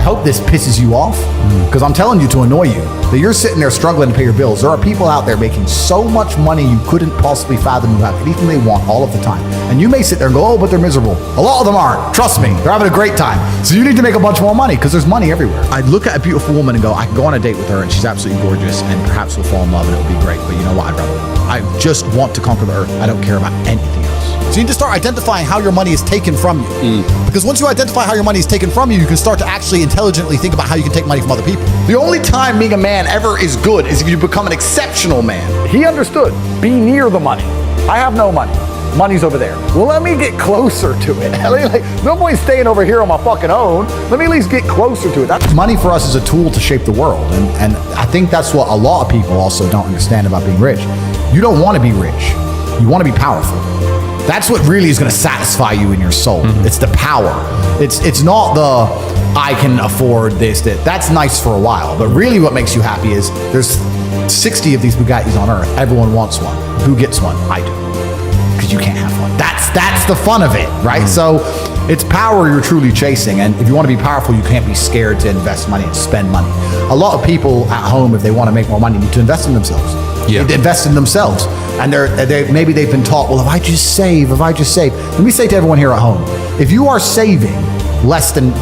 hope this pisses you off, because I'm telling you to annoy you, that you're sitting there struggling to pay your bills. There are people out there making so much money you couldn't possibly fathom you have anything they want all of the time. And you may sit there and go, oh, but they're miserable. A lot of them aren't. Trust me, they're having a great time. So you need to make a bunch more money, because there's money everywhere. I'd look at a beautiful woman and go, I can go on a date with her and she's absolutely gorgeous and perhaps we'll fall in love and it'll be great. But you know what? I just want to conquer the earth. I don't care about anything else. So you need to start identifying how your money is taken from you. Because once you identify how your money is taken from you, you can start to actually intelligently think about how you can take money from other people. The only time being a man ever is good is if you become an exceptional man. He understood. Be near the money. I have no money. Money's over there. Well, let me get closer to it. Like, no point staying over here on my fucking own. Let me at least get closer to it. Money for us is a tool to shape the world. And I think that's what a lot of people also don't understand about being rich. You don't want to be rich. You want to be powerful. That's what really is going to satisfy you in your soul. It's the power. It's not the I can afford this, that. That's nice for a while. But really what makes you happy is there's 60 of these Bugattis on earth. Everyone wants one. Who gets one? I do. Because you can't have one. That's the fun of it, right? So it's power you're truly chasing. And if you want to be powerful, you can't be scared to invest money and spend money. A lot of people at home, if they want to make more money, need to invest in themselves. Yeah. Invest in themselves. And maybe they've been taught, well, if I just save. Let me say to everyone here at home, if you are saving less than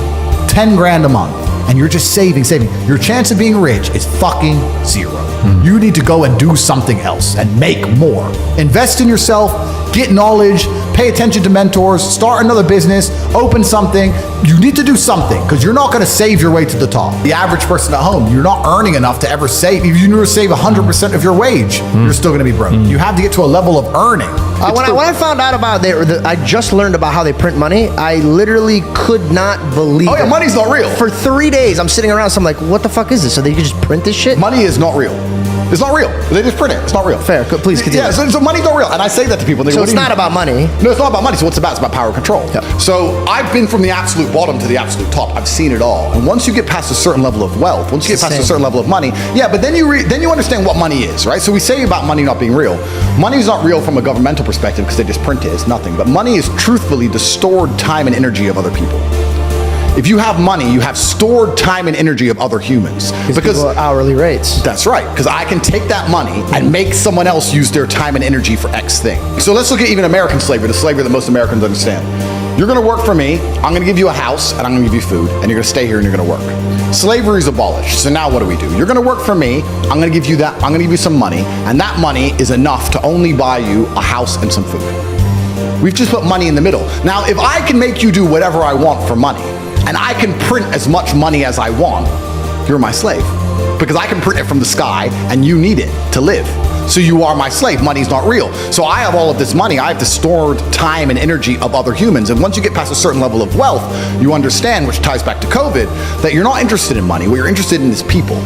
10 grand a month and you're just saving, your chance of being rich is fucking zero. You need to go and do something else and make more. Invest in yourself, get knowledge, pay attention to mentors, start another business, open something. You need to do something because you're not going to save your way to the top. The average person at home, you're not earning enough to ever save. If you never save 100% of your wage, you're still going to be broke. You have to get to a level of earning. When I found out about I just learned about how they print money. I literally could not believe it. Money's not real. For 3 days, I'm sitting around, so I'm like, what the fuck is this? So they can just print this shit? Money is not real. It's not real. They just print it. It's not real. Fair. Please continue. Yeah, so money's not real. And I say that to people. So it's not about money. No, it's not about money. So what's it about? It's about power and control. Yep. So I've been from the absolute bottom to the absolute top. I've seen it all. And once you get past a certain level of wealth, once you get past a certain level of money, but then you understand what money is, right? So we say about money not being real. Money's not real from a governmental perspective because they just print it. It's nothing. But money is truthfully the stored time and energy of other people. If you have money, you have stored time and energy of other humans. Because hourly rates. That's right. Because I can take that money and make someone else use their time and energy for X thing. So let's look at even American slavery, the slavery that most Americans understand. You're going to work for me, I'm going to give you a house, and I'm going to give you food, and you're going to stay here and you're going to work. Slavery is abolished. So now what do? You're going to work for me, I'm going to give you that, I'm going to give you some money, and that money is enough to only buy you a house and some food. We've just put money in the middle. Now, if I can make you do whatever I want for money, and I can print as much money as I want, you're my slave. Because I can print it from the sky, and you need it to live. So you are my slave. Money's not real. So I have all of this money. I have the stored time and energy of other humans. And once you get past a certain level of wealth, you understand, which ties back to COVID, that you're not interested in money. What you're interested in is people.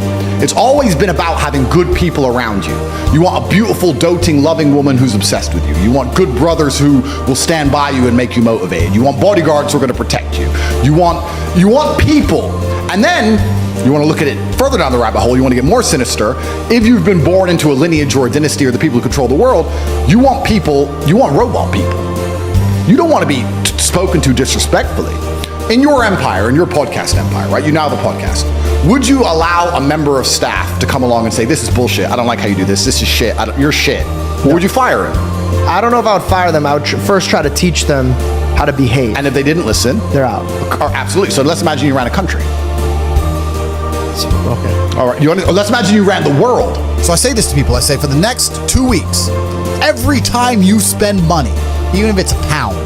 It's always been about having good people around you. You want a beautiful, doting, loving woman who's obsessed with you. You want good brothers who will stand by you and make you motivated. You want bodyguards who are going to protect you. You want people. And then you want to look at it further down the rabbit hole, you want to get more sinister. If you've been born into a lineage or a dynasty or the people who control the world, you want robot people. You don't want to be spoken to disrespectfully. In your empire, in your podcast empire, right? You now have a podcast. Would you allow a member of staff to come along and say, this is bullshit, I don't like how you do this is shit, you're shit? Or would you fire him? I don't know if I would fire them. I would first try to teach them how to behave. And if they didn't listen? They're out. Absolutely. So let's imagine you ran a country. Okay. All right. Let's imagine you ran the world. So I say this to people. I say, for the next 2 weeks, every time you spend money, even if it's a pound,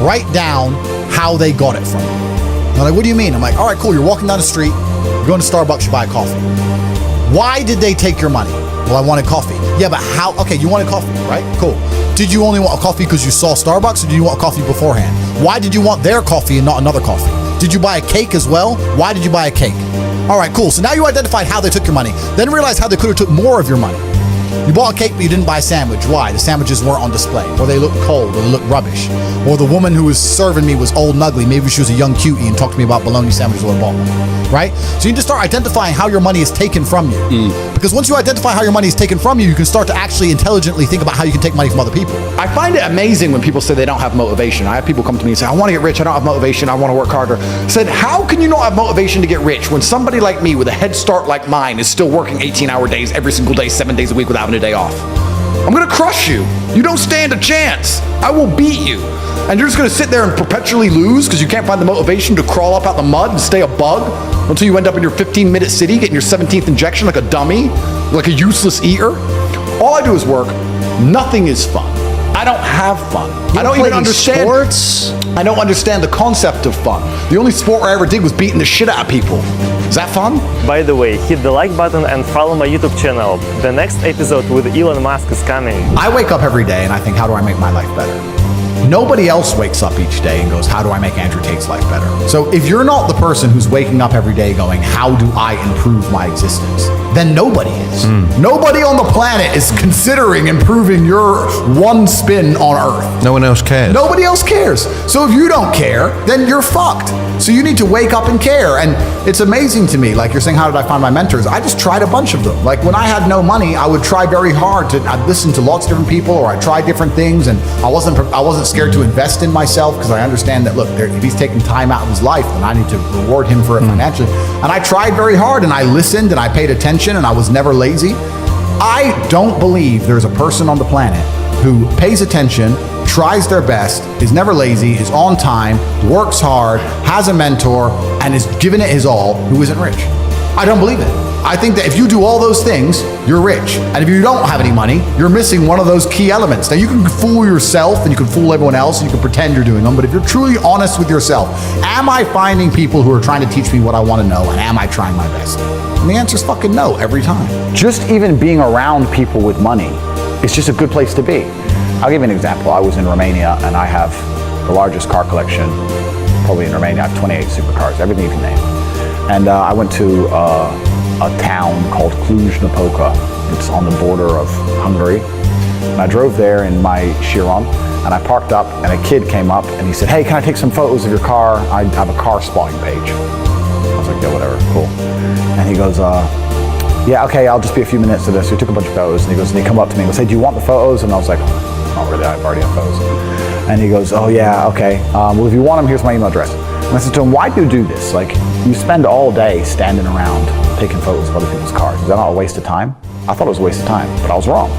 write down how they got it from you. They're like, what do you mean? I'm like, all right, cool. You're walking down the street. You're going to Starbucks. You buy a coffee. Why did they take your money? Well, I wanted coffee. Yeah, but how? Okay, you wanted coffee, right? Cool. Did you only want a coffee because you saw Starbucks, or did you want coffee beforehand? Why did you want their coffee and not another coffee? Did you buy a cake as well? Why did you buy a cake? All right, cool. So now you identified how they took your money. Then realize how they could have took more of your money. You bought a cake, but you didn't buy a sandwich. Why? The sandwiches weren't on display, or they looked cold, or they looked rubbish. Or the woman who was serving me was old and ugly. Maybe she was a young cutie and talked to me about bologna sandwiches or a ball. Right? So you need to start identifying how your money is taken from you. Because once you identify how your money is taken from you, you can start to actually intelligently think about how you can take money from other people. I find it amazing when people say they don't have motivation. I have people come to me and say, I want to get rich, I don't have motivation, I want to work harder. I said, how can you not have motivation to get rich when somebody like me with a head start like mine is still working 18-hour days every single day, 7 days a week without having a day off? I'm gonna crush you. You don't stand a chance. I will beat you. And you're just gonna sit there and perpetually lose because you can't find the motivation to crawl up out the mud and stay a bug until you end up in your 15-minute city getting your 17th injection like a dummy, like a useless eater. All I do is work. Nothing is fun. I don't have fun. I don't even understand sports. I don't understand the concept of fun. The only sport I ever did was beating the shit out of people. Is that fun? By the way, hit the like button and follow my YouTube channel. The next episode with Elon Musk is coming. I wake up every day and I think, how do I make my life better? Nobody else wakes up each day and goes, how do I make Andrew Tate's life better? So if you're not the person who's waking up every day going, how do I improve my existence? Then nobody is. Nobody on the planet is considering improving your one spin on Earth. No one else cares. Nobody else cares. So if you don't care, then you're fucked. So you need to wake up and care. And it's amazing to me, like you're saying, how did I find my mentors? I just tried a bunch of them. Like when I had no money, I would try very hard I'd listen to lots of different people, or I tried different things, and I wasn't scared to invest in myself because I understand that, look, if he's taking time out of his life, then I need to reward him for it financially. And I tried very hard, and I listened, and I paid attention, and I was never lazy. I don't believe there's a person on the planet who pays attention, tries their best, is never lazy, is on time, works hard, has a mentor, and is giving it his all, who isn't rich. I don't believe it. I think that if you do all those things, you're rich. And if you don't have any money, you're missing one of those key elements. Now, you can fool yourself and you can fool everyone else and you can pretend you're doing them, but if you're truly honest with yourself, am I finding people who are trying to teach me what I want to know, and am I trying my best? And the answer is fucking no every time. Just even being around people with money is just a good place to be. I'll give you an example. I was in Romania and I have the largest car collection probably in Romania. I have 28 supercars, everything you can name. And I went to a town called Cluj-Napoca. It's on the border of Hungary. And I drove there in my Chiron, and I parked up, and a kid came up, and he said, hey, can I take some photos of your car? I have a car spotting page. I was like, yeah, whatever, cool. And he goes, yeah, okay, I'll just be a few minutes to this. So he took a bunch of photos, and he come up to me and goes, hey, do you want the photos? And I was like, not really, I already have photos. And he goes, oh yeah, okay. Well, if you want them, here's my email address. And I said to him, why do you do this? Like, you spend all day standing around taking photos of other people's cars. Is that not a waste of time? I thought it was a waste of time, but I was wrong.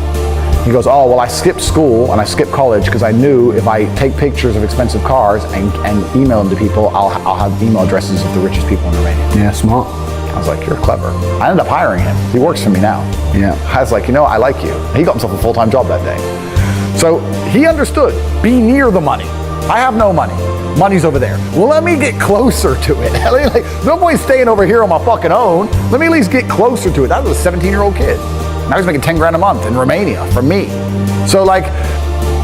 He goes, oh, well, I skipped school and I skipped college because I knew if I take pictures of expensive cars and email them to people, I'll have email addresses of the richest people in Romania. Yeah, smart. I was like, you're clever. I ended up hiring him. He works for me now. Yeah. I was like, you know, I like you. He got himself a full-time job that day. So he understood, be near the money. I have no money. Money's over there. Well, let me get closer to it. Like, no point staying over here on my fucking own. Let me at least get closer to it. That was a 17-year-old kid. Now he's making 10 grand a month in Romania from me. So like,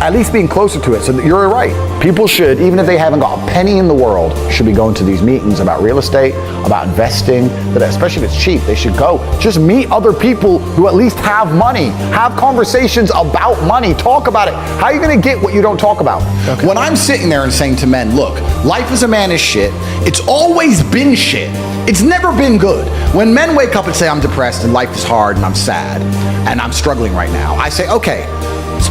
at least being closer to it. So that you're right. People should, even if they haven't got a penny in the world, should be going to these meetings about real estate, about investing, that especially if it's cheap, they should go. Just meet other people who at least have money. Have conversations about money. Talk about it. How are you going to get what you don't talk about? Okay. When I'm sitting there and saying to men, look, life as a man is shit. It's always been shit. It's never been good. When men wake up and say, I'm depressed and life is hard and I'm sad and I'm struggling right now, I say, okay,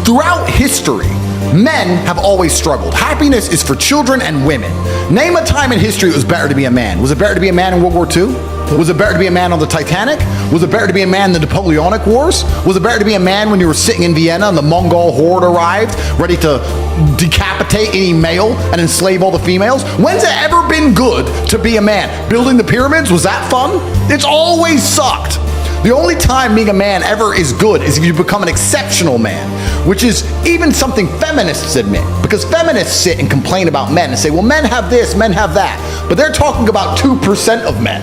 throughout history, men have always struggled. Happiness is for children and women. Name a time in history it was better to be a man. Was it better to be a man in World War II? Was it better to be a man on the Titanic? Was it better to be a man in the Napoleonic Wars? Was it better to be a man when you were sitting in Vienna and the Mongol horde arrived, ready to decapitate any male and enslave all the females? When's it ever been good to be a man? Building the pyramids, was that fun? It's always sucked. The only time being a man ever is good is if you become an exceptional man, which is even something feminists admit. Because feminists sit and complain about men and say, well, men have this, men have that. But they're talking about 2% of men.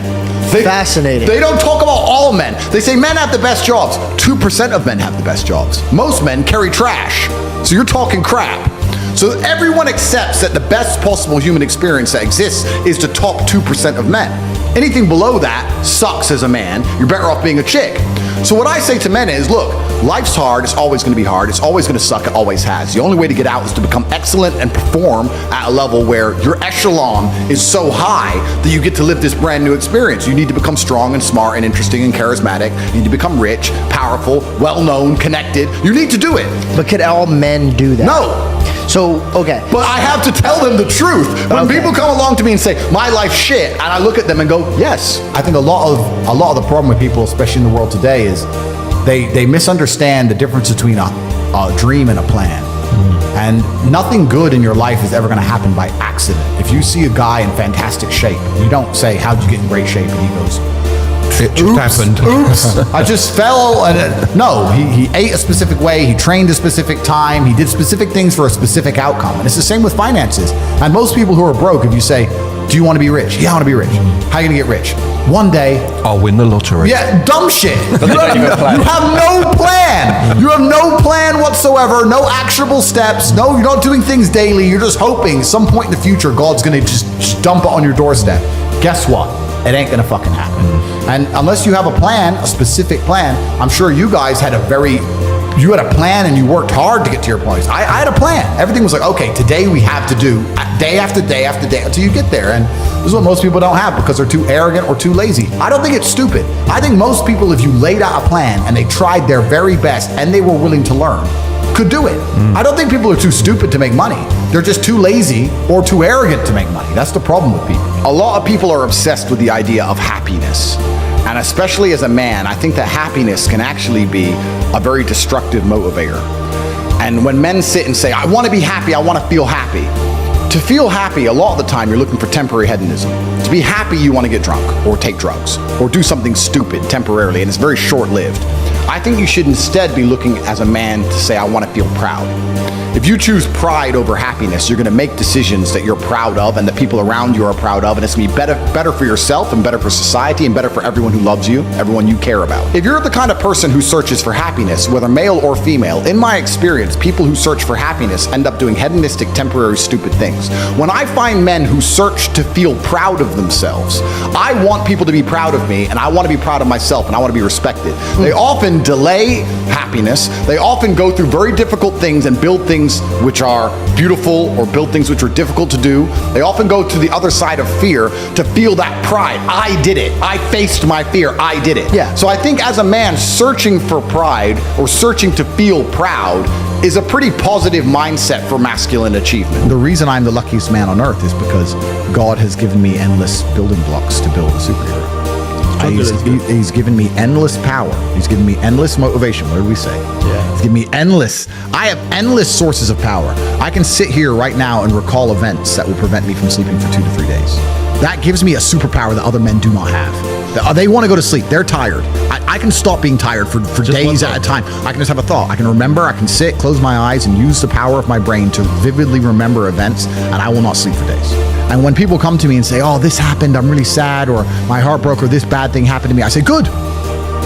Fascinating. They don't talk about all men. They say men have the best jobs. 2% of men have the best jobs. Most men carry trash. So you're talking crap. So everyone accepts that the best possible human experience that exists is the top 2% of men. Anything below that sucks as a man. You're better off being a chick. So what I say to men is, look, life's hard. It's always going to be hard. It's always going to suck. It always has. The only way to get out is to become excellent and perform at a level where your echelon is so high that you get to live this brand new experience. You need to become strong and smart and interesting and charismatic. You need to become rich, powerful, well-known, connected. You need to do it. But could all men do that? No. So, okay. But I have to tell them the truth. When people come along to me and say, my life's shit, and I look at them and go, yes. I think a lot of the problem with people, especially in the world today, is they misunderstand the difference between a dream and a plan. And nothing good in your life is ever going to happen by accident. If you see a guy in fantastic shape, you don't say, how'd you get in great shape? And he goes, It just happened. Oops, I just fell. No, he ate a specific way. He trained a specific time. He did specific things for a specific outcome. And it's the same with finances. And most people who are broke, if you say, do you want to be rich? Yeah, I want to be rich. How are you going to get rich? One day. I'll win the lottery. Yeah, dumb shit. You have no plan. You have no plan whatsoever. No actionable steps. No, you're not doing things daily. You're just hoping some point in the future God's going to just dump it on your doorstep. Guess what? It ain't gonna fucking happen. And unless you have a plan, a specific plan, I'm sure you guys had you had a plan and you worked hard to get to your place. I had a plan. Everything was like, okay, today we have to do day after day after day until you get there. And this is what most people don't have because they're too arrogant or too lazy. I don't think it's stupid. I think most people, if you laid out a plan and they tried their very best and they were willing to learn, could do it. I don't think people are too stupid to make money. They're just too lazy or too arrogant to make money. That's the problem with people. A lot of people are obsessed with the idea of happiness. And especially as a man, I think that happiness can actually be a very destructive motivator. And when men sit and say, I want to be happy, I want to feel happy. To feel happy, a lot of the time, you're looking for temporary hedonism. To be happy, you want to get drunk or take drugs or do something stupid temporarily, and it's very short-lived. I think you should instead be looking as a man to say, I want to feel proud. If you choose pride over happiness, you're going to make decisions that you're proud of and that people around you are proud of, and it's going to be better for yourself and better for society and better for everyone who loves you, everyone you care about. If you're the kind of person who searches for happiness, whether male or female, in my experience, people who search for happiness end up doing hedonistic, temporary, stupid things. When I find men who search to feel proud of themselves, I want people to be proud of me, and I want to be proud of myself, and I want to be respected. They often delay happiness. They often go through very difficult things and build things which are beautiful or build things which are difficult to do. They often go to the other side of fear to feel that pride. I did it. I faced my fear. I did it. Yeah. So I think as a man, searching for pride or searching to feel proud is a pretty positive mindset for masculine achievement. The reason I'm the luckiest man on earth is because God has given me endless building blocks to build a superhero. He's given me endless power. He's given me endless motivation. What did we say? Yeah. He's given me I have endless sources of power. I can sit here right now and recall events that will prevent me from sleeping for 2 to 3 days. That gives me a superpower that other men do not have. They want to go to sleep. They're tired. I can stop being tired for days at a time. I can just have a thought. I can remember. I can sit, close my eyes, and use the power of my brain to vividly remember events, and I will not sleep for days. And when people come to me and say, oh, this happened, I'm really sad, or my heart broke, or this bad thing happened to me, I say, good.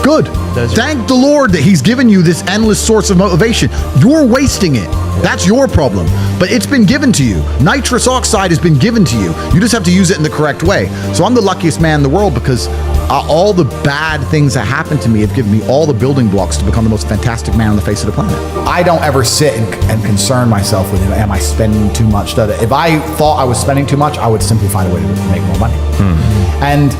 Thank the Lord that he's given you this endless source of motivation. You're wasting it. That's your problem. But it's been given to you. Nitrous oxide has been given to you. You just have to use it in the correct way. So I'm the luckiest man in the world because all the bad things that happened to me have given me all the building blocks to become the most fantastic man on the face of the planet. I don't ever sit and concern myself with, am I spending too much? If I thought I was spending too much, I would simply find a way to make more money. And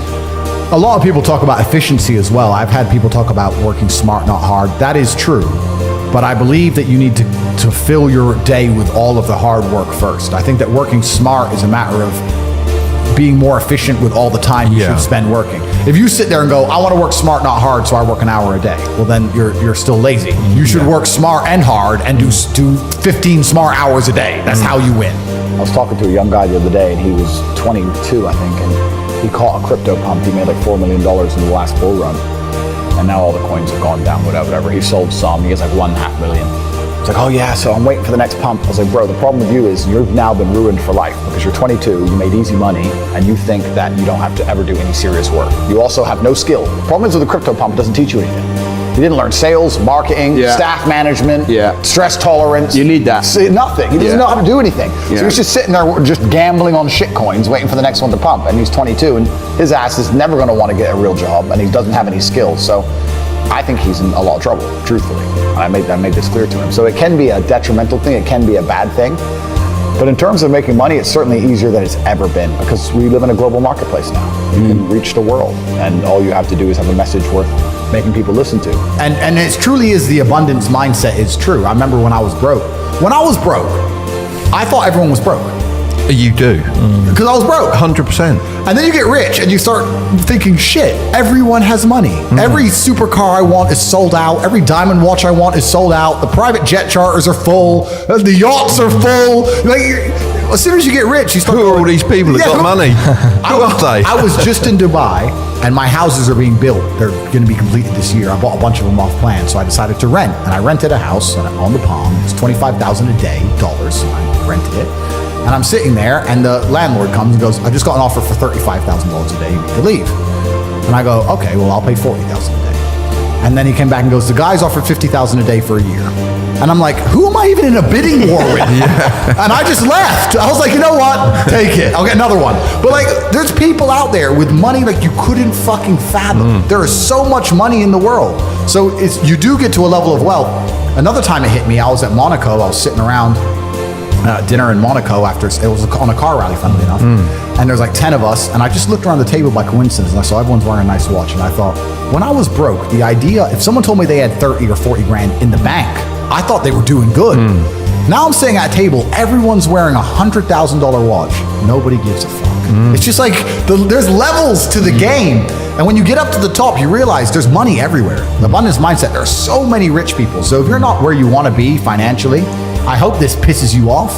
a lot of people talk about efficiency as well. I've had people talk about working smart, not hard. That is true. But I believe that you need to fill your day with all of the hard work first. I think that working smart is a matter of being more efficient with all the time you should spend working. If you sit there and go, I want to work smart, not hard, so I work an hour a day, well then you're still lazy. You should work smart and hard and do 15 smart hours a day. That's how you win. I was talking to a young guy the other day, and he was 22, I think, and he caught a crypto pump. He made like $4 million in the last bull run, and now all the coins have gone down, whatever. He sold some. He has like $1.5 million. It's like, oh yeah, so I'm waiting for the next pump. I was like, bro, the problem with you is you've now been ruined for life because you're 22, you made easy money, and you think that you don't have to ever do any serious work. You also have no skill. The problem is with the crypto pump, it doesn't teach you anything. You didn't learn sales, marketing, staff management, stress tolerance. You need that. Nothing. He doesn't know how to do anything. So he's just sitting there just gambling on shit coins, waiting for the next one to pump. And he's 22, and his ass is never going to want to get a real job, and he doesn't have any skills. So I think he's in a lot of trouble, truthfully. I made this clear to him. So it can be a detrimental thing. It can be a bad thing. But in terms of making money, it's certainly easier than it's ever been because we live in a global marketplace now. You can reach the world, and all you have to do is have a message worth making people listen to. And it truly is the abundance mindset is true. I remember when I was broke. When I was broke, I thought everyone was broke. You do. Because I was broke. 100%. And then you get rich and you start thinking, shit, everyone has money. Every supercar I want is sold out. Every diamond watch I want is sold out. The private jet charters are full. The yachts are full. Like, as soon as you get rich, you start Who are all these people that got money? Who are they? I was just in Dubai, and my houses are being built. They're going to be completed this year. I bought a bunch of them off plan, so I decided to rent. And I rented a house on the Palm. It was $25,000 a day, dollars. And I rented it. And I'm sitting there, and the landlord comes and goes, I just got an offer for $35,000 a day. You need to leave. And I go, okay, well, I'll pay $40,000 a day. And then he came back and goes, the guy's offered $50,000 a day for a year. And I'm like, who am I even in a bidding war with? And I just left. I was like, you know what? Take it. I'll get another one. But like, there's people out there with money like you couldn't fucking fathom. There is so much money in the world. So you do get to a level of wealth. Another time it hit me, I was at Monaco. I was sitting around dinner in Monaco after it was on a car rally, funnily enough. And there's like 10 of us, and I just looked around the table by coincidence, and I saw everyone's wearing a nice watch, and I thought, when I was broke, the idea, if someone told me they had 30 or 40 grand in the bank, I thought they were doing good. Now I'm sitting at a table, everyone's wearing a $100,000 watch. Nobody gives a fuck. It's just like, there's levels to the game. And when you get up to the top, you realize there's money everywhere. The abundance mindset, there are so many rich people. So if you're not where you want to be financially, I hope this pisses you off,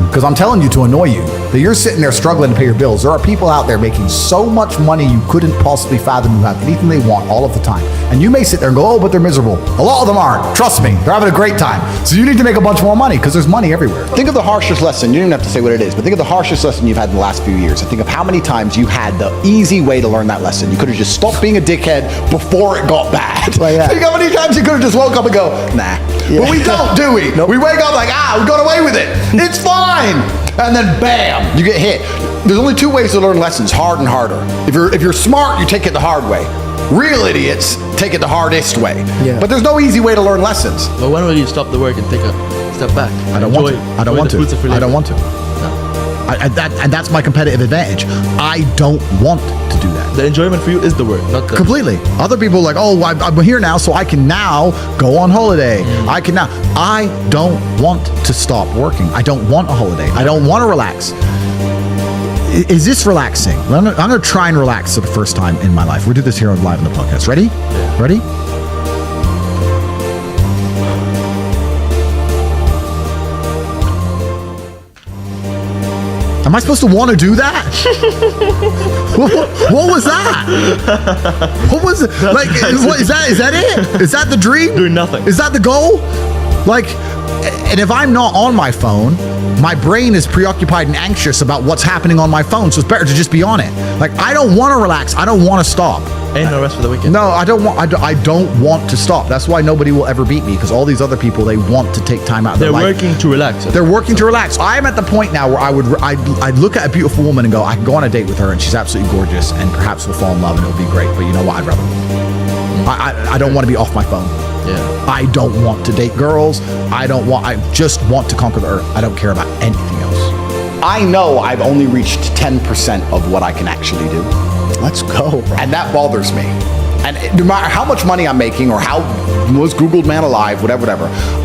because I'm telling you to annoy you, that you're sitting there struggling to pay your bills. There are people out there making so much money you couldn't possibly fathom who have anything they want all of the time. And you may sit there and go, oh, but they're miserable. A lot of them aren't. Trust me, they're having a great time. So you need to make a bunch more money, because there's money everywhere. Think of the harshest lesson. You don't even have to say what it is, but think of the harshest lesson you've had in the last few years. And think of how many times you had the easy way to learn that lesson. You could have just stopped being a dickhead before it got bad. Well, yeah. Think how many times you could have just woke up and go, nah. But we don't, do we? Nope. We wake up like, we got away with it. It's fine. And then bam, you get hit. There's only two ways to learn lessons, hard and harder. If you're smart, you take it the hard way. Real idiots take it the hardest way. Yeah. But there's no easy way to learn lessons. But when will you stop the work and take a step back? I don't want to. I don't want to. I don't want to. No. And that's my competitive advantage. I don't want to do that. The enjoyment for you is the work, not the... Completely. Other people are like, oh, I'm here now, so I can now go on holiday. I don't want to stop working. I don't want a holiday. I don't want to relax. Is this relaxing? I'm going to try and relax for the first time in my life. We'll do this here live on the podcast. Ready? Yeah. Ready? Am I supposed to want to do that? what was that? What was it? Like, what is that? Is that it? Is that the dream? Doing nothing. Is that the goal? Like, and if I'm not on my phone, my brain is preoccupied and anxious about what's happening on my phone. So it's better to just be on it. Like, I don't want to relax. I don't want to stop. Ain't no rest for the weekend. No, I don't want to stop. That's why nobody will ever beat me, because all these other people, they want to take time out of their life. They're working to relax. They're working to relax. I'm at the point now where I'd look at a beautiful woman and go, I can go on a date with her and she's absolutely gorgeous and perhaps we'll fall in love and it'll be great. But you know what? I'd rather I don't want to be off my phone. Yeah. I don't want to date girls. I just want to conquer the earth. I don't care about anything else. I know I've only reached 10% of what I can actually do. Let's go, bro. And that bothers me. And no matter how much money I'm making or how most Googled man alive, whatever,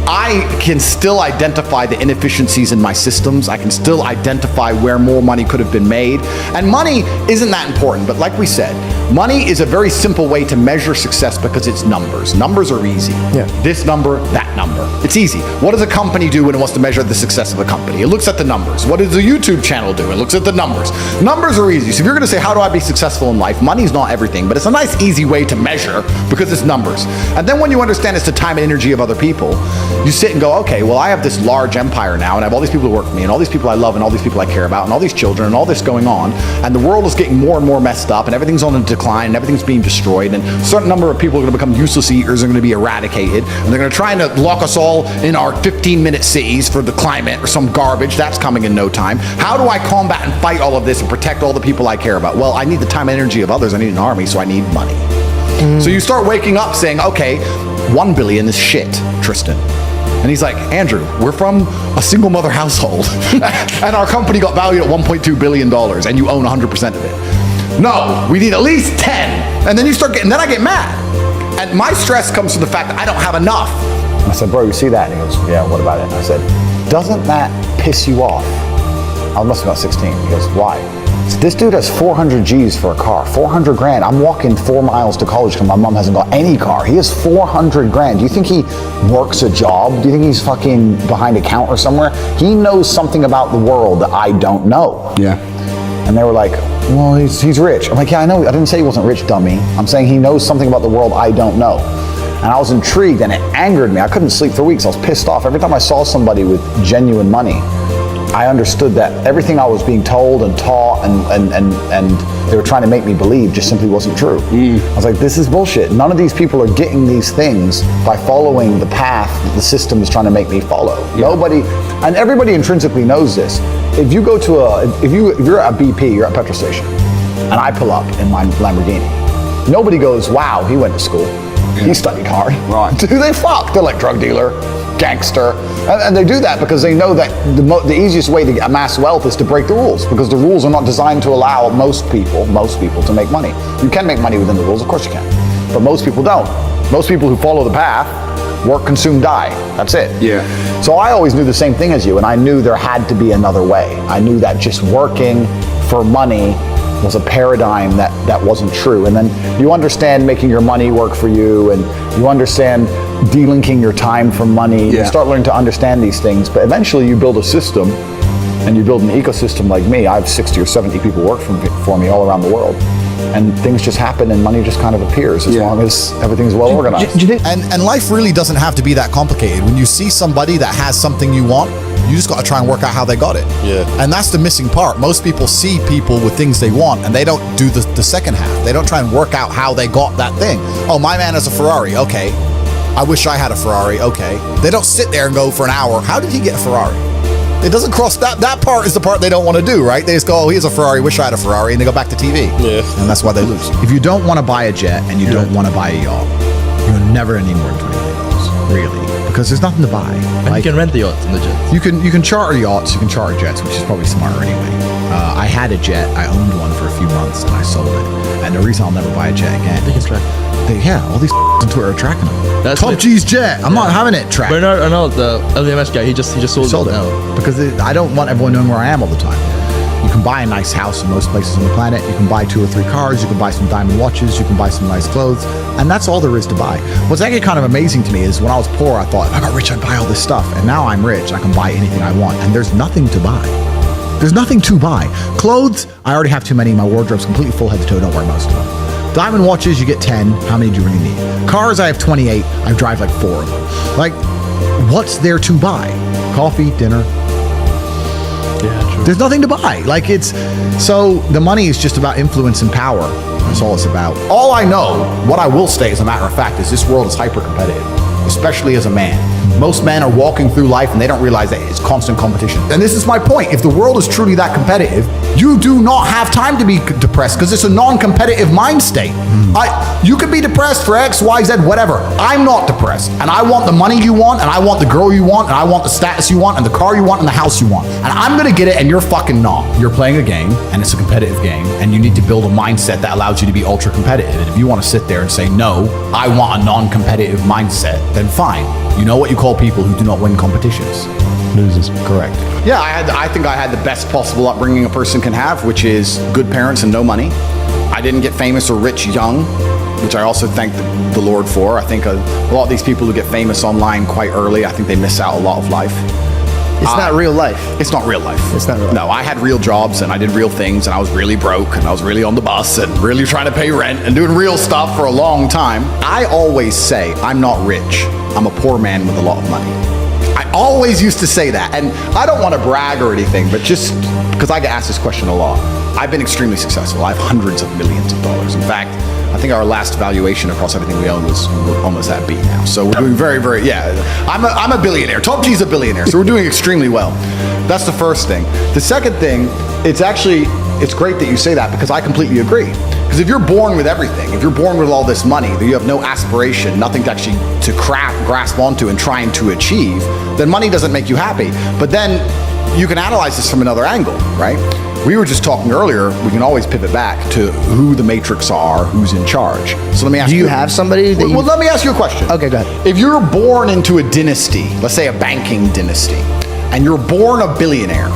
I can still identify the inefficiencies in my systems. I can still identify where more money could have been made. And money isn't that important, but like we said, Money is a very simple way to measure success because it's numbers. Numbers are easy. Yeah. This number, that number. It's easy. What does a company do when it wants to measure the success of a company? It looks at the numbers. What does a YouTube channel do? It looks at the numbers. Numbers are easy. So if you're going to say, how do I be successful in life? Money's not everything, but it's a nice, easy way to measure because it's numbers. And then when you understand it's the time and energy of other people, you sit and go, okay, well, I have this large empire now, and I have all these people who work for me, and all these people I love, and all these people I care about, and all these children, and all this going on, and the world is getting more and more messed up, and everything's on a decline, and everything's being destroyed, and a certain number of people are going to become useless eaters, are going to be eradicated, and they're going to try and lock us all in our 15-minute cities for the climate or some garbage that's coming in no time. How do I combat and fight all of this and protect all the people I care about? Well, I need the time and energy of others. I need an army, so I need money. So you start waking up saying, okay, 1 billion is shit, Tristan. And he's like, Andrew, we're from a single mother household and our company got valued at $1.2 billion and you own 100% of it. No, we need at least 10. And then you start getting, then I get mad. And my stress comes from the fact that I don't have enough. I said, bro, you see that? And he goes, yeah, what about it? And I said, doesn't that piss you off? I must have been about 16. He goes, why? I said, this dude has 400 G's for a car, 400 grand. I'm walking 4 miles to college because my mom hasn't got any car. He has 400 grand. Do you think he works a job? Do you think he's fucking behind a counter somewhere? He knows something about the world that I don't know. Yeah. And they were like, well, he's rich. I'm like, yeah, I know. I didn't say he wasn't rich, dummy. I'm saying he knows something about the world I don't know. And I was intrigued and it angered me. I couldn't sleep for weeks. I was pissed off. Every time I saw somebody with genuine money, I understood that everything I was being told and taught and they were trying to make me believe just simply wasn't true. I was like, this is bullshit. None of these people are getting these things by following the path that the system is trying to make me follow. Nobody, and everybody intrinsically knows this. If you go to if you're at BP, you're at a petrol station, and I pull up in my Lamborghini, nobody goes, wow, he went to school. He studied hard. Right. Do they fuck? They're like drug dealer, gangster. And they do that because they know that the easiest way to amass wealth is to break the rules, because the rules are not designed to allow most people to make money. You can make money within the rules, of course you can. But most people don't. Most people who follow the path work, consume, die. That's it. Yeah. So I always knew the same thing as you, and I knew there had to be another way. I knew that just working for money was a paradigm that wasn't true. And then you understand making your money work for you, and you understand delinking your time from money. Yeah. You start learning to understand these things, but eventually you build a system and you build an ecosystem like me. I have 60 or 70 people work for me all around the world. And things just happen and money just kind of appears as long as everything's well organized. And life really doesn't have to be that complicated. When you see somebody that has something you want, you just got to try and work out how they got it. Yeah. And that's the missing part. Most people see people with things they want and they don't do the second half. They don't try and work out how they got that thing. Oh, my man has a Ferrari. Okay. I wish I had a Ferrari. Okay. They don't sit there and go for an hour, how did he get a Ferrari? It doesn't cross that part is the part they don't want to do, right? They just go, oh, he has a Ferrari, wish I had a Ferrari, and they go back to TV. Yeah. And that's why they lose. If you don't want to buy a jet and you don't want to buy a yacht, you're never any more than $20 million, really. Because there's nothing to buy. And you can rent the yachts and the jets. You can charter yachts, you can charter jets, which is probably smarter anyway. I had a jet, I owned one for a few months, and I sold it. And the reason I'll never buy a jet again. They can track. All these on Twitter are tracking them. That's Top what- G's jet. I'm not having it tracked. Bernard Arnault, the LVMH guy, he just sold it now. Because I don't want everyone knowing where I am all the time. You can buy a nice house in most places on the planet. You can buy 2 or 3 cars. You can buy some diamond watches. You can buy some nice clothes. And that's all there is to buy. What's actually kind of amazing to me is when I was poor, I thought, if I got rich, I'd buy all this stuff. And now I'm rich. I can buy anything I want. And there's nothing to buy. There's nothing to buy. Clothes, I already have too many. My wardrobe's completely full head to toe. Don't wear most of them. Diamond watches, you get 10. How many do you really need? Cars, I have 28. I drive like 4 of them. Like, what's there to buy? Coffee, dinner. Yeah, true. There's nothing to buy. Like, so the money is just about influence and power. That's all it's about. All I know, what I will say as a matter of fact, is this world is hyper competitive, especially as a man. Most men are walking through life and they don't realize that it's constant competition. And this is my point. If the world is truly that competitive, you do not have time to be depressed because it's a non-competitive mind state. You could be depressed for X, Y, Z, whatever. I'm not depressed. And I want the money you want, and I want the girl you want, and I want the status you want, and the car you want, and the house you want. And I'm gonna get it, and you're fucking not. You're playing a game, and it's a competitive game, and you need to build a mindset that allows you to be ultra competitive. And if you want to sit there and say, no, I want a non-competitive mindset, then fine. You know what you call people who do not win competitions? Losers. Correct. Yeah, I think I had the best possible upbringing a person can have, which is good parents and no money. I didn't get famous or rich young, which I also thank the Lord for. I think a lot of these people who get famous online quite early, I think they miss out a lot of life. It's not real life. It's not real life. It's not real life. No, I had real jobs and I did real things and I was really broke and I was really on the bus and really trying to pay rent and doing real stuff for a long time. I always say I'm not rich. I'm a poor man with a lot of money. I always used to say that. And I don't want to brag or anything, but just because I get asked this question a lot, I've been extremely successful. I have hundreds of millions of dollars. In fact, I think our last valuation across everything we own was we're almost at B now. So we're doing very, very, I'm a billionaire. Top G's a billionaire. So we're doing extremely well. That's the first thing. The second thing, it's great that you say that because I completely agree. Because if you're born with everything, if you're born with all this money, that you have no aspiration, nothing to actually to grasp onto and trying to achieve, then money doesn't make you happy. But then you can analyze this from another angle, right? We were just talking earlier, we can always pivot back to who the matrix are, who's in charge. So let me ask you. Do you have somebody that Well, let me ask you a question. Okay, go ahead. If you're born into a dynasty, let's say a banking dynasty, and you're born a billionaire,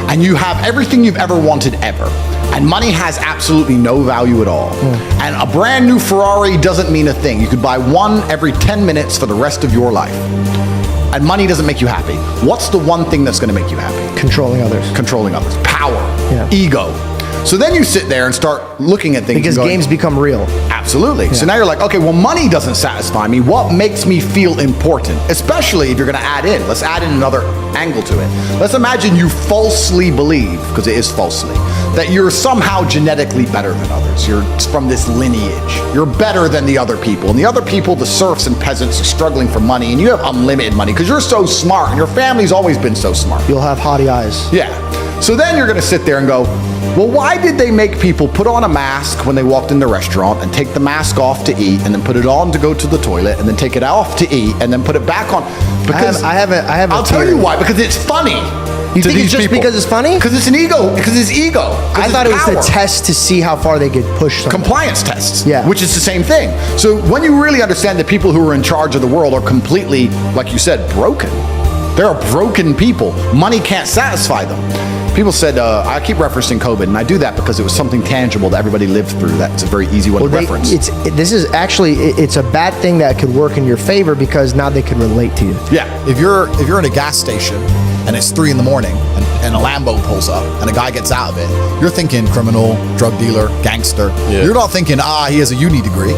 and you have everything you've ever wanted ever, and money has absolutely no value at all, and a brand new Ferrari doesn't mean a thing. You could buy one every 10 minutes for the rest of your life. And money doesn't make you happy. What's the one thing that's going to make you happy? Controlling others. Controlling others. Power. Ego. So then you sit there and start looking at things. Because games become real. Absolutely. Yeah. So now you're like, okay, well, money doesn't satisfy me. What makes me feel important? Especially if you're going to add in. Let's add in another angle to it. Let's imagine you falsely believe, because it is falsely, that you're somehow genetically better than others. You're from this lineage. You're better than the other people. And the other people, the serfs and peasants, are struggling for money, and you have unlimited money because you're so smart, and your family's always been so smart. You'll have haughty eyes. Yeah. So then you're going to sit there and go, well, why did they make people put on a mask when they walked in the restaurant and take the mask off to eat and then put it on to go to the toilet and then take it off to eat and then put it back on? Because I have a I'll tell you why, because it's funny. You think it's just because it's funny? Because it's an ego. Because it's ego. I thought it was a test to see how far they could push something. Compliance tests. Yeah. Which is the same thing. So when you really understand that people who are in charge of the world are completely, like you said, broken. They're broken people. Money can't satisfy them. People said, I keep referencing COVID, and I do that because it was something tangible that everybody lived through. That's a very easy one to reference. This is actually, it's a bad thing that could work in your favor because now they can relate to you. Yeah. If you're in a gas station and it's 3 a.m. and a Lambo pulls up and a guy gets out of it, you're thinking criminal, drug dealer, gangster. Yeah. You're not thinking, he has a uni degree.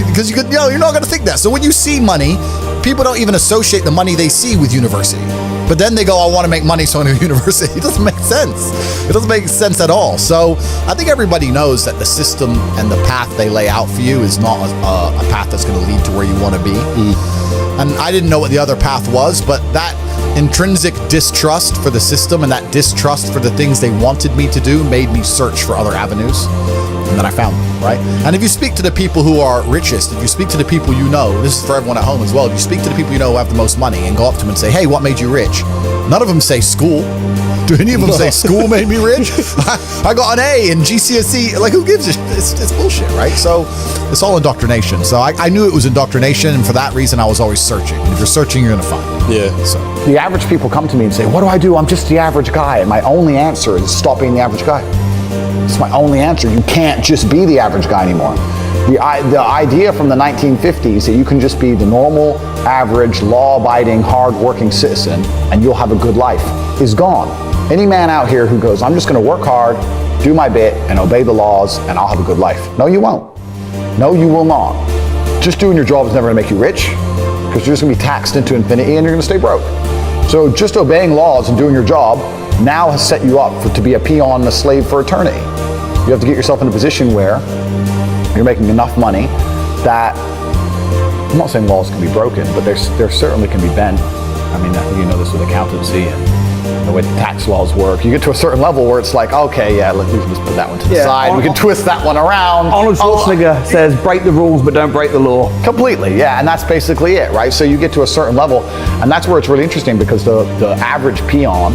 Because you're not going to think that. So when you see money, people don't even associate the money they see with university. But then they go, I want to make money, so I go to university. It doesn't make sense. It doesn't make sense at all. So I think everybody knows that the system and the path they lay out for you is not a path that's going to lead to where you want to be. And I didn't know what the other path was, but that intrinsic distrust for the system and that distrust for the things they wanted me to do made me search for other avenues. And then I found them, right? And if you speak to the people who are richest, if you speak to the people you know, this is for everyone at home as well, if you speak to the people you know who have the most money and go up to them and say, hey, what made you rich? None of them say school. Do any of them say school made me rich? I got an A in GCSE. Like, who gives a shit? It's bullshit, right? So it's all indoctrination. So I knew it was indoctrination, and for that reason, I was always searching. And if you're searching, you're going to find. Yeah. So the average people come to me and say, what do I do? I'm just the average guy. And my only answer is stop being the average guy. It's my only answer. You can't just be the average guy anymore. The idea from the 1950s that you can just be the normal, average, law-abiding, hard-working citizen and you'll have a good life is gone. Any man out here who goes, I'm just going to work hard, do my bit, and obey the laws, and I'll have a good life. No, you won't. No, you will not. Just doing your job is never going to make you rich because you're just going to be taxed into infinity and you're going to stay broke. So just obeying laws and doing your job now has set you up to be a peon and a slave for eternity. You have to get yourself in a position where you're making enough money that, I'm not saying laws can be broken, but there certainly can be bent. I mean, I think you know this with accountancy and the way the tax laws work. You get to a certain level where it's like, okay, yeah, we can just put that one to the side. We can twist that one around. Arnold Schwarzenegger says, break the rules, but don't break the law. Completely, yeah, and that's basically it, right? So you get to a certain level, and that's where it's really interesting because the average peon,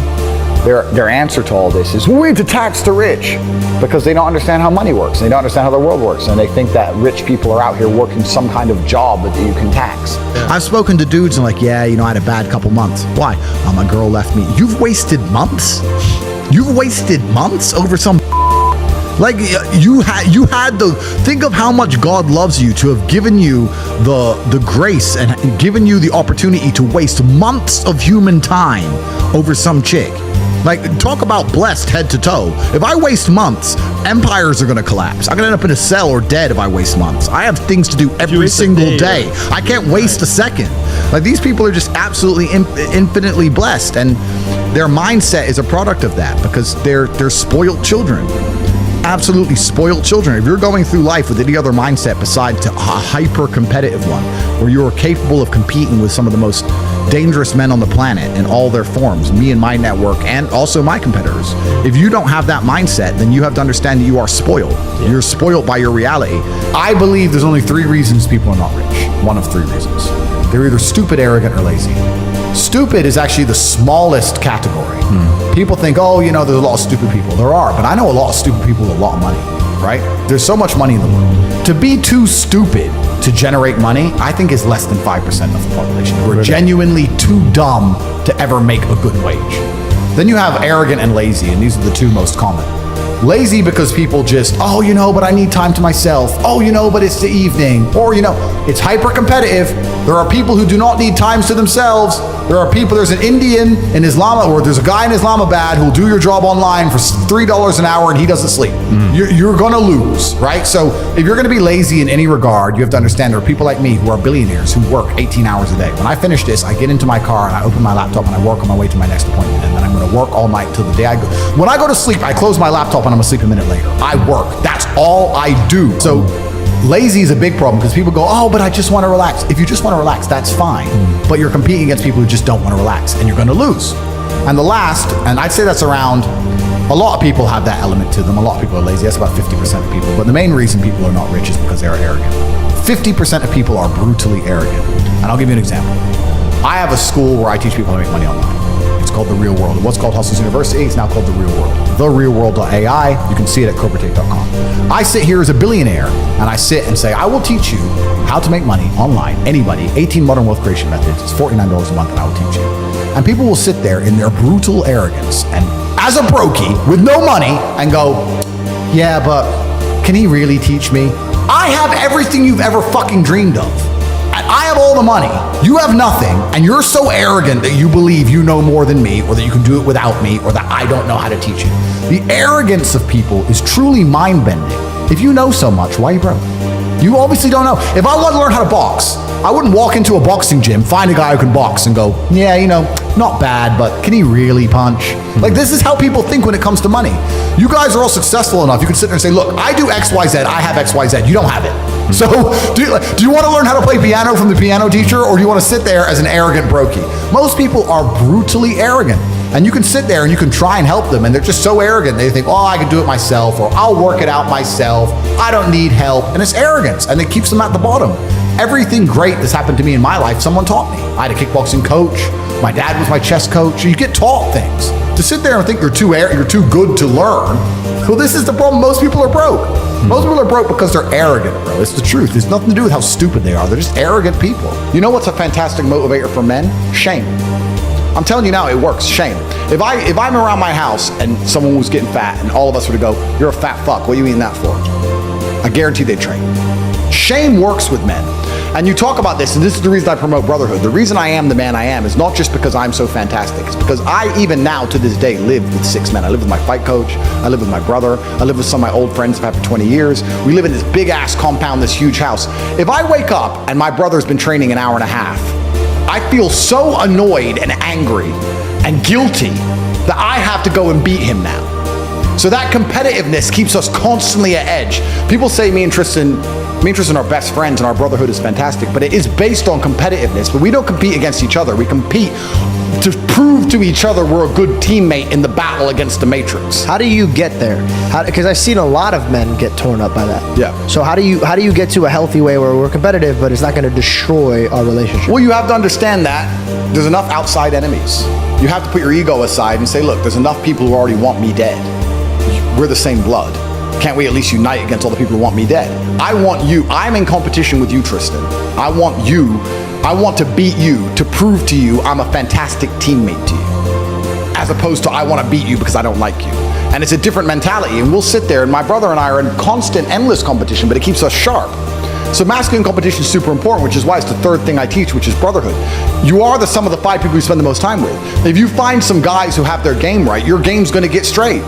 their answer to all this is, we need to tax the rich, because they don't understand how money works, and they don't understand how the world works, and they think that rich people are out here working some kind of job that you can tax. I've spoken to dudes and like, I had a bad couple months. Why? My girl left me. You've wasted months? You've wasted months over some Like you had the think of how much God loves you to have given you the grace and given you the opportunity to waste months of human time over some chick. Like, talk about blessed head to toe. If I waste months, empires are going to collapse. I'm going to end up in a cell or dead if I waste months. I have things to do every single day. I can't waste a second. Like, these people are just absolutely infinitely blessed, and their mindset is a product of that because they're spoiled children. Absolutely spoiled children. If you're going through life with any other mindset besides a hyper competitive one, where you are capable of competing with some of the most dangerous men on the planet in all their forms, me and my network, and also my competitors. If you don't have that mindset, then you have to understand that you are spoiled. Yeah. You're spoiled by your reality. I believe there's only 3 reasons people are not rich. One of 3 reasons. They're either stupid, arrogant, or lazy. Stupid is actually the smallest category. People think, oh, you know, there's a lot of stupid people. There are, but I know a lot of stupid people with a lot of money, right? There's so much money in the world. To be too stupid to generate money, I think is less than 5% of the population who are genuinely too dumb to ever make a good wage. Then you have arrogant and lazy, and these are the 2 most common. Lazy because people just, oh, you know, but I need time to myself. Oh, you know, but it's the evening. Or, you know, it's hyper competitive. There are people who do not need times to themselves. There are people, there's an Indian in Islam, or there's a guy in Islamabad who'll do your job online for $3 an hour and he doesn't sleep. You're gonna lose, right? So if you're gonna be lazy in any regard, you have to understand there are people like me who are billionaires who work 18 hours a day. When I finish this, I get into my car and I open my laptop and I work on my way to my next appointment. And then I'm gonna work all night till the day I go. When I go to sleep, I close my laptop and I'm asleep a minute later. I work. That's all I do. So lazy is a big problem because people go, oh, but I just want to relax. If you just want to relax, that's fine. But you're competing against people who just don't want to relax, and you're going to lose. And the last, and I'd say that's around, a lot of people have that element to them. A lot of people are lazy. That's about 50% of people. But the main reason people are not rich is because they are arrogant. 50% of people are brutally arrogant. And I'll give you an example. I have a school where I teach people how to make money online. It's called The Real World. It was called Hustles University. It's now called The Real World. TheRealWorld.ai. You can see it at corporatate.com. I sit here as a billionaire, and I sit and say, I will teach you how to make money online. Anybody. 18 modern wealth creation methods. It's $49 a month, and I will teach you. And people will sit there in their brutal arrogance, and as a brokey with no money, and go, yeah, but can he really teach me? I have everything you've ever fucking dreamed of. I have all the money, you have nothing, and you're so arrogant that you believe you know more than me, or that you can do it without me, or that I don't know how to teach you. The arrogance of people is truly mind-bending. If you know so much, why are you broke? You obviously don't know. If I wanted to learn how to box, I wouldn't walk into a boxing gym, find a guy who can box, and go, yeah, you know, not bad, but can he really punch? Like, this is how people think when it comes to money. You guys are all successful enough. You can sit there and say, look, I do X, Y, Z. I have X, Y, Z. You don't have it. So do you want to learn how to play piano from the piano teacher, or do you want to sit there as an arrogant brokey? Most people are brutally arrogant. And you can sit there and you can try and help them, and they're just so arrogant. They think, oh, I can do it myself, or I'll work it out myself. I don't need help. And it's arrogance, and it keeps them at the bottom. Everything great that's happened to me in my life, someone taught me. I had a kickboxing coach. My dad was my chess coach. You get taught things. To sit there and think you're too good to learn, well, this is the problem. Most people are broke. Most people are broke because they're arrogant, bro. It's the truth. It's nothing to do with how stupid they are. They're just arrogant people. You know what's a fantastic motivator for men? Shame. I'm telling you now, it works. Shame. If I'm around my house and someone was getting fat and all of us were to go, you're a fat fuck, what are you eating that for? I guarantee they'd train. Shame works with men. And you talk about this, and this is the reason I promote brotherhood. The reason I am the man I am is not just because I'm so fantastic. It's because I, even now to this day, live with 6 men. I live with my fight coach. I live with my brother. I live with some of my old friends I've had for 20 years. We live in this big ass compound, this huge house. If I wake up and my brother's been training an hour and a half, I feel so annoyed and angry and guilty that I have to go and beat him now. So that competitiveness keeps us constantly at edge. People say me and Tristan are best friends and our brotherhood is fantastic, but it is based on competitiveness. But we don't compete against each other. We compete to prove to each other we're a good teammate in the battle against the Matrix. How do you get there? Because I've seen a lot of men get torn up by that. Yeah. So how do you get to a healthy way where we're competitive, but it's not going to destroy our relationship? Well, you have to understand that there's enough outside enemies. You have to put your ego aside and say, look, there's enough people who already want me dead. We're the same blood. Can't we at least unite against all the people who want me dead? I want you. I'm in competition with you, Tristan. I want you. I want to beat you to prove to you I'm a fantastic teammate to you. As opposed to I want to beat you because I don't like you. And it's a different mentality. And we'll sit there, and my brother and I are in constant, endless competition, but it keeps us sharp. So masculine competition is super important, which is why it's the third thing I teach, which is brotherhood. You are the sum of the 5 people you spend the most time with. If you find some guys who have their game right, your game's gonna get straight.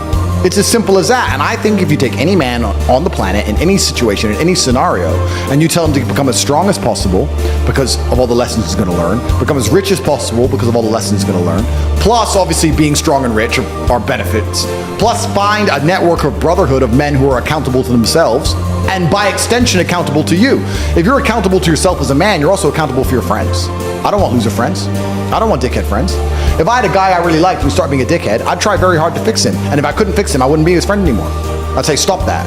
It's as simple as that. And I think if you take any man on the planet, in any situation, in any scenario, and you tell him to become as strong as possible because of all the lessons he's gonna learn, become as rich as possible because of all the lessons he's gonna learn, plus obviously being strong and rich are benefits, plus find a network of brotherhood of men who are accountable to themselves, and by extension accountable to you. If you're accountable to yourself as a man, you're also accountable for your friends. I don't want loser friends. I don't want dickhead friends. If I had a guy I really liked who started being a dickhead, I'd try very hard to fix him. And if I couldn't fix him, I wouldn't be his friend anymore. I'd say, stop that.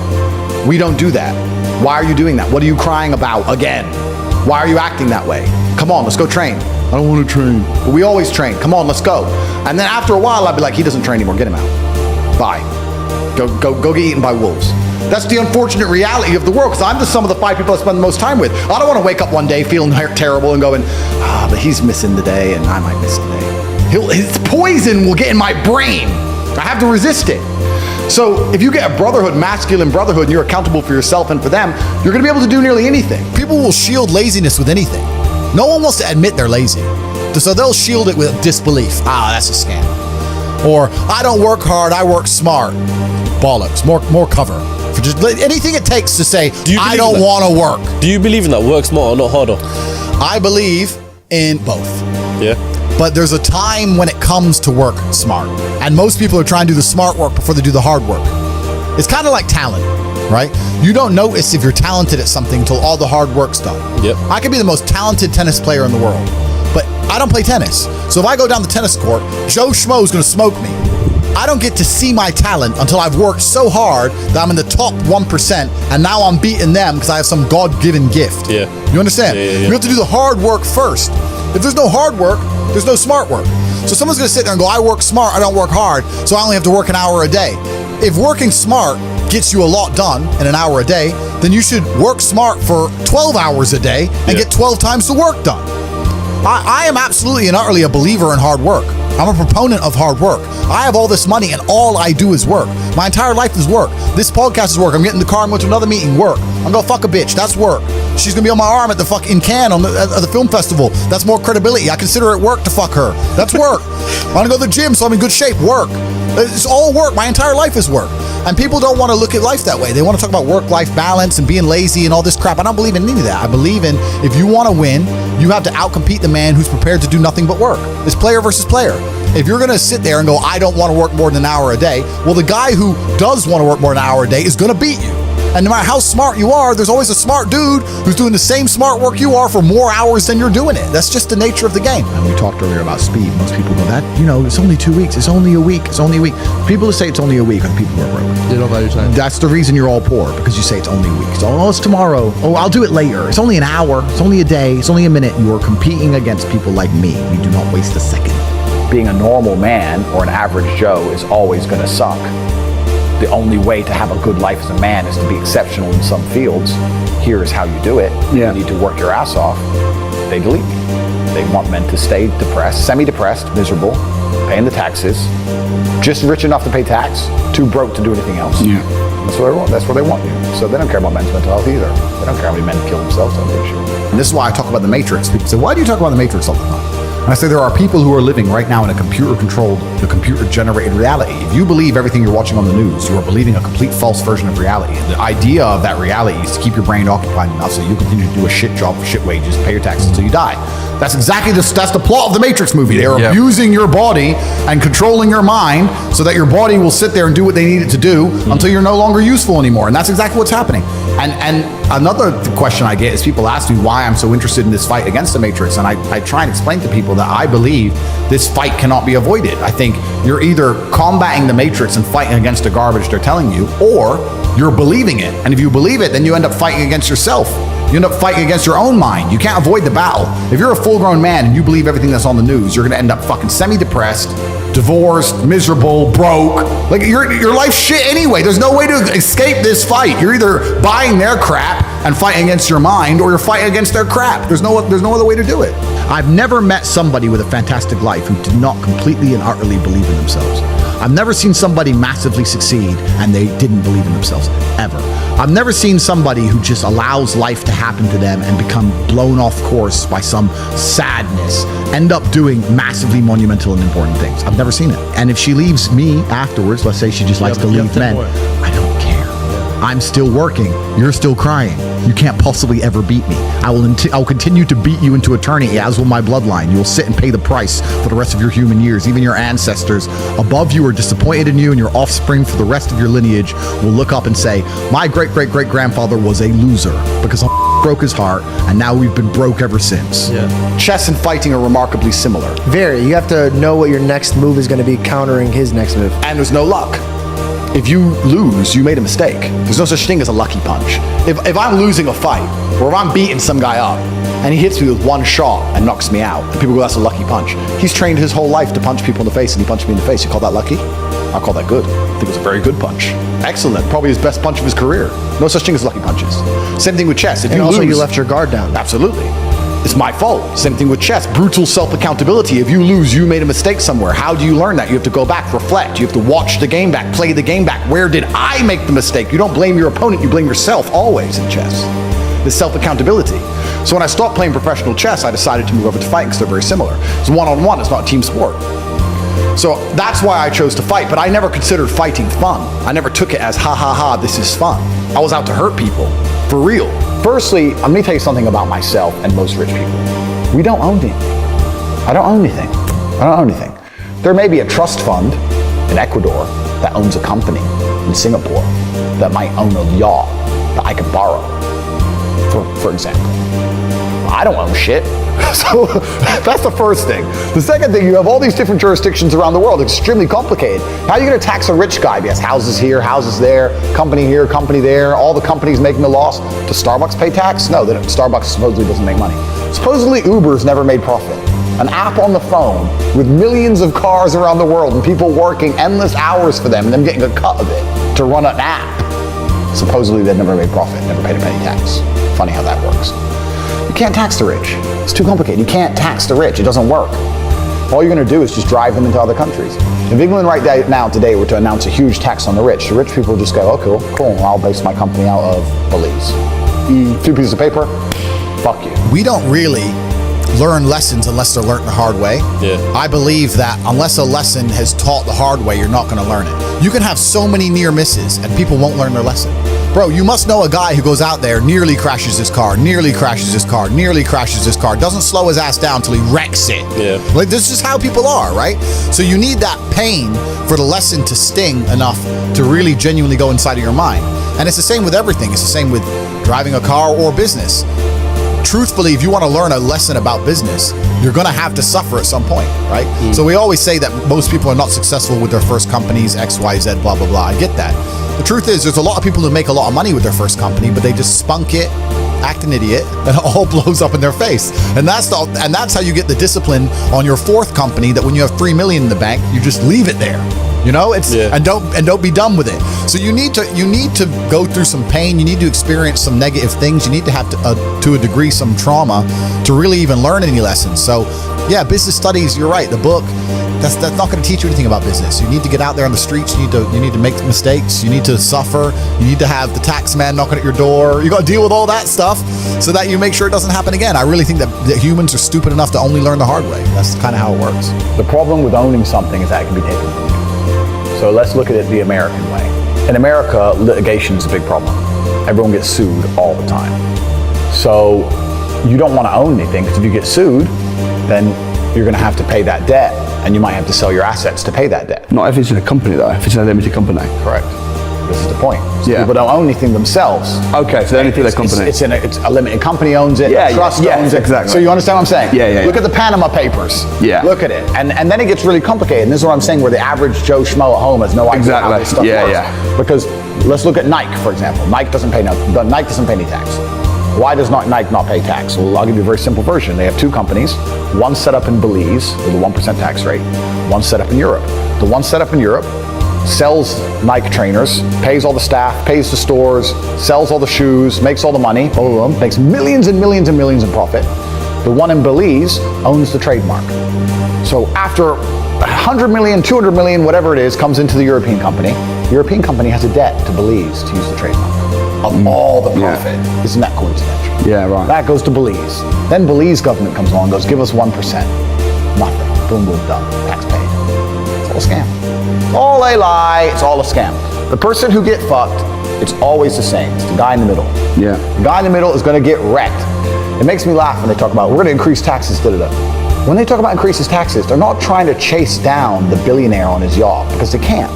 We don't do that. Why are you doing that? What are you crying about again? Why are you acting that way? Come on, let's go train. I don't want to train. But we always train. Come on, let's go. And then after a while, I'd be like, he doesn't train anymore. Get him out. Bye. Go get eaten by wolves. That's the unfortunate reality of the world, because I'm the sum of the 5 people I spend the most time with. I don't want to wake up one day feeling terrible and going, but he's missing the day and I might miss the day. His poison will get in my brain. I have to resist it. So if you get a brotherhood, masculine brotherhood, and you're accountable for yourself and for them, you're going to be able to do nearly anything. People will shield laziness with anything. No one wants to admit they're lazy. So they'll shield it with disbelief. That's a scam. Or, I don't work hard, I work smart. Bollocks. More cover. For just anything it takes to say, I don't want to work. Do you believe in that? Work smarter, not harder? I believe in both. Yeah. But there's a time when it comes to work smart. And most people are trying to do the smart work before they do the hard work. It's kind of like talent, right? You don't notice if you're talented at something until all the hard work's done. Yep. I could be the most talented tennis player in the world, but I don't play tennis. So if I go down the tennis court, Joe Schmo is going to smoke me. I don't get to see my talent until I've worked so hard that I'm in the top 1%, and now I'm beating them because I have some God-given gift. Yeah. You understand? Yeah. You have to do the hard work first. If there's no hard work, there's no smart work. So someone's going to sit there and go, I work smart, I don't work hard, so I only have to work an hour a day. If working smart gets you a lot done in an hour a day, then you should work smart for 12 hours a day and get 12 times the work done. I am absolutely and utterly a believer in hard work. I'm a proponent of hard work. I have all this money and all I do is work. My entire life is work. This podcast is work. I'm getting in the car and going to another meeting, work. I'm gonna fuck a bitch, that's work. She's gonna be on my arm at the fucking Cannes at the film festival. That's more credibility. I consider it work to fuck her. That's work. I'm gonna go to the gym so I'm in good shape, work. It's all work. My entire life is work. And people don't want to look at life that way. They want to talk about work-life balance and being lazy and all this crap. I don't believe in any of that. I believe in, if you want to win, you have to outcompete the man who's prepared to do nothing but work. It's player versus player. If you're going to sit there and go, I don't want to work more than an hour a day, well, the guy who does want to work more than an hour a day is going to beat you. And no matter how smart you are, there's always a smart dude who's doing the same smart work you are for more hours than you're doing it. That's just the nature of the game. And we talked earlier about speed. Most people go, it's only 2 weeks. It's only a week. It's only a week. People who say it's only a week are the people who are broke. They don't value time. That's the reason you're all poor, because you say it's only a week. So, it's tomorrow. Oh, I'll do it later. It's only an hour. It's only a day. It's only a minute. You are competing against people like me. We do not waste a second. Being a normal man or an average Joe is always going to suck. The only way to have a good life as a man is to be exceptional in some fields. Here is how you do it. Yeah. You need to work your ass off. They delete me. They want men to stay depressed, semi-depressed, miserable, paying the taxes, just rich enough to pay tax, too broke to do anything else. Yeah. That's what they want. That's what they want you. So they don't care about men's mental health either. They don't care how many men kill themselves on this shit. And this is why I talk about the Matrix. People say, why do you talk about the Matrix all the time? And I say there are people who are living right now in a computer-controlled, computer-generated reality. If you believe everything you're watching on the news, you are believing a complete false version of reality. And the idea of that reality is to keep your brain occupied enough so you continue to do a shit job for shit wages, pay your taxes until you die. That's exactly that's the plot of the Matrix movie. They're abusing your body and controlling your mind so that your body will sit there and do what they need it to do until you're no longer useful anymore. And that's exactly what's happening. And another question I get is people ask me why I'm so interested in this fight against the Matrix. And I try and explain to people that I believe this fight cannot be avoided. I think you're either combating the Matrix and fighting against the garbage they're telling you, or you're believing it. And if you believe it, then you end up fighting against yourself. You end up fighting against your own mind. You can't avoid the battle. If you're a full-grown man and you believe everything that's on the news, you're going to end up fucking semi-depressed, divorced, miserable, broke. Like your life's shit anyway. There's no way to escape this fight. You're either buying their crap and fighting against your mind, or you're fighting against their crap. There's no other way to do it. I've never met somebody with a fantastic life who did not completely and utterly believe in themselves. I've never seen somebody massively succeed and they didn't believe in themselves, ever. I've never seen somebody who just allows life to happen to them and become blown off course by some sadness, end up doing massively monumental and important things. I've never seen it. And if she leaves me afterwards, let's say she just likes to leave men, I don't care. I'm still working. You're still crying. You can't possibly ever beat me. I will continue to beat you into eternity, as will my bloodline. You will sit and pay the price for the rest of your human years. Even your ancestors above you are disappointed in you, and your offspring for the rest of your lineage will look up and say, my great-great-great-grandfather was a loser because I broke his heart, and now we've been broke ever since. Yeah. Chess and fighting are remarkably similar. Very. You have to know what your next move is going to be countering his next move. And there's no luck. If you lose, you made a mistake. There's no such thing as a lucky punch. If I'm losing a fight, or if I'm beating some guy up, and he hits me with one shot and knocks me out, and people go, that's a lucky punch. He's trained his whole life to punch people in the face, and he punched me in the face. You call that lucky? I call that good. I think it was a very good punch. Excellent. Probably his best punch of his career. No such thing as lucky punches. Same thing with chess. If And you also, lose, you left your guard down. absolutely. It's my fault. Same thing with chess. Brutal self-accountability. If you lose, you made a mistake somewhere. How do you learn that? You have to go back, reflect. You have to watch the game back, play the game back. Where did I make the mistake? You don't blame your opponent, you blame yourself always in chess. This self-accountability. So when I stopped playing professional chess, I decided to move over to fighting because they're very similar. It's one-on-one, it's not a team sport. So that's why I chose to fight, but I never considered fighting fun. I never took it as, ha ha ha, this is fun. I was out to hurt people, for real. Firstly, let me tell you something about myself and most rich people. We don't own anything. I don't own anything. I don't own anything. There may be a trust fund in Ecuador that owns a company in Singapore that might own a yacht that I could borrow, for example. I don't own shit. So that's the first thing. The second thing, you have all these different jurisdictions around the world. It's extremely complicated. How are you going to tax a rich guy? He has houses here, houses there, company here, company there, all the companies making a loss. Does Starbucks pay tax? No, Starbucks supposedly doesn't make money. Supposedly Uber's never made profit. An app on the phone with millions of cars around the world and people working endless hours for them and them getting a cut of it to run an app. Supposedly they've never made profit, never paid a penny tax. Funny how that works. You can't tax the rich. It's too complicated. You can't tax the rich. It doesn't work. All you're going to do is just drive them into other countries. If England right now, today, were to announce a huge tax on the rich people just go, oh, cool, I'll base my company out of Belize. 2 pieces of paper, fuck you. We don't really learn lessons unless they're learned the hard way. Yeah. I believe that unless a lesson has taught the hard way, you're not going to learn it. You can have so many near misses and people won't learn their lesson. Bro, you must know a guy who goes out there, nearly crashes his car, nearly crashes his car, nearly crashes his car, doesn't slow his ass down till he wrecks it. Yeah. Like, this is how people are, right? So you need that pain for the lesson to sting enough to really genuinely go inside of your mind. And it's the same with everything. It's the same with driving a car or business. Truthfully, if you want to learn a lesson about business, you're going to have to suffer at some point, right? So we always say that most people are not successful with their first companies, X, Y, Z, blah, blah, blah. I get that. The truth is, there's a lot of people who make a lot of money with their first company, but they just spunk it, act an idiot, and it all blows up in their face. And that's how you get the discipline on your fourth company, that when you have $3 million in the bank, you just leave it there. You know, and don't be done with it. So you need to go through some pain. You need to experience some negative things. You need to have to a degree some trauma to really even learn any lessons. So yeah, business studies. You're right. The book that's not going to teach you anything about business. You need to get out there on the streets. You need to make mistakes. You need to suffer. You need to have the tax man knocking at your door. You got to deal with all that stuff so that you make sure it doesn't happen again. I really think that humans are stupid enough to only learn the hard way. That's kind of how it works. The problem with owning something is that it can be taken from you. So let's look at it the American way. In America, litigation is a big problem. Everyone gets sued all the time. So you don't want to own anything, because if you get sued, then you're going to have to pay that debt, and you might have to sell your assets to pay that debt. Not if it's in a company though, if it's in a limited company. Correct. This is the point. So Yeah. people don't own anything themselves. Okay, so they only feel their company. It's a limited company owns it, Yeah, a trust yeah, owns it. exactly. So you understand what I'm saying? Yeah. Look at the Panama Papers. Yeah. Look at it. And then it gets really complicated. And this is what I'm saying, where the average Joe Schmo at home has no idea how this stuff Yeah, works. yeah. Because let's look at Nike, for example. Nike doesn't pay any tax. Why does Nike not pay tax? Well, I'll give you a very simple version. They have 2 companies. One set up in Belize with a 1% tax rate. One set up in Europe. The one set up in Europe sells Nike trainers, pays all the staff, pays the stores, sells all the shoes, makes all the money, blah, blah, blah, makes millions and millions and millions in profit. The one in Belize owns the trademark. So after 100 million, 200 million, whatever it is, comes into the European company. The European company has a debt to Belize to use the trademark. Of all the profit. Isn't that coincidental? Yeah, right. That goes to Belize. Then Belize government comes along and goes, give us 1%. Nothing. Boom, boom, done. Tax paid. It's all a scam. It's all a lie. It's all a scam. The person who get fucked, it's always the same. It's the guy in the middle. Yeah. The guy in the middle is going to get wrecked. It makes me laugh when they talk about, we're going to increase taxes, da-da-da. When they talk about increases taxes, they're not trying to chase down the billionaire on his yacht, because they can't.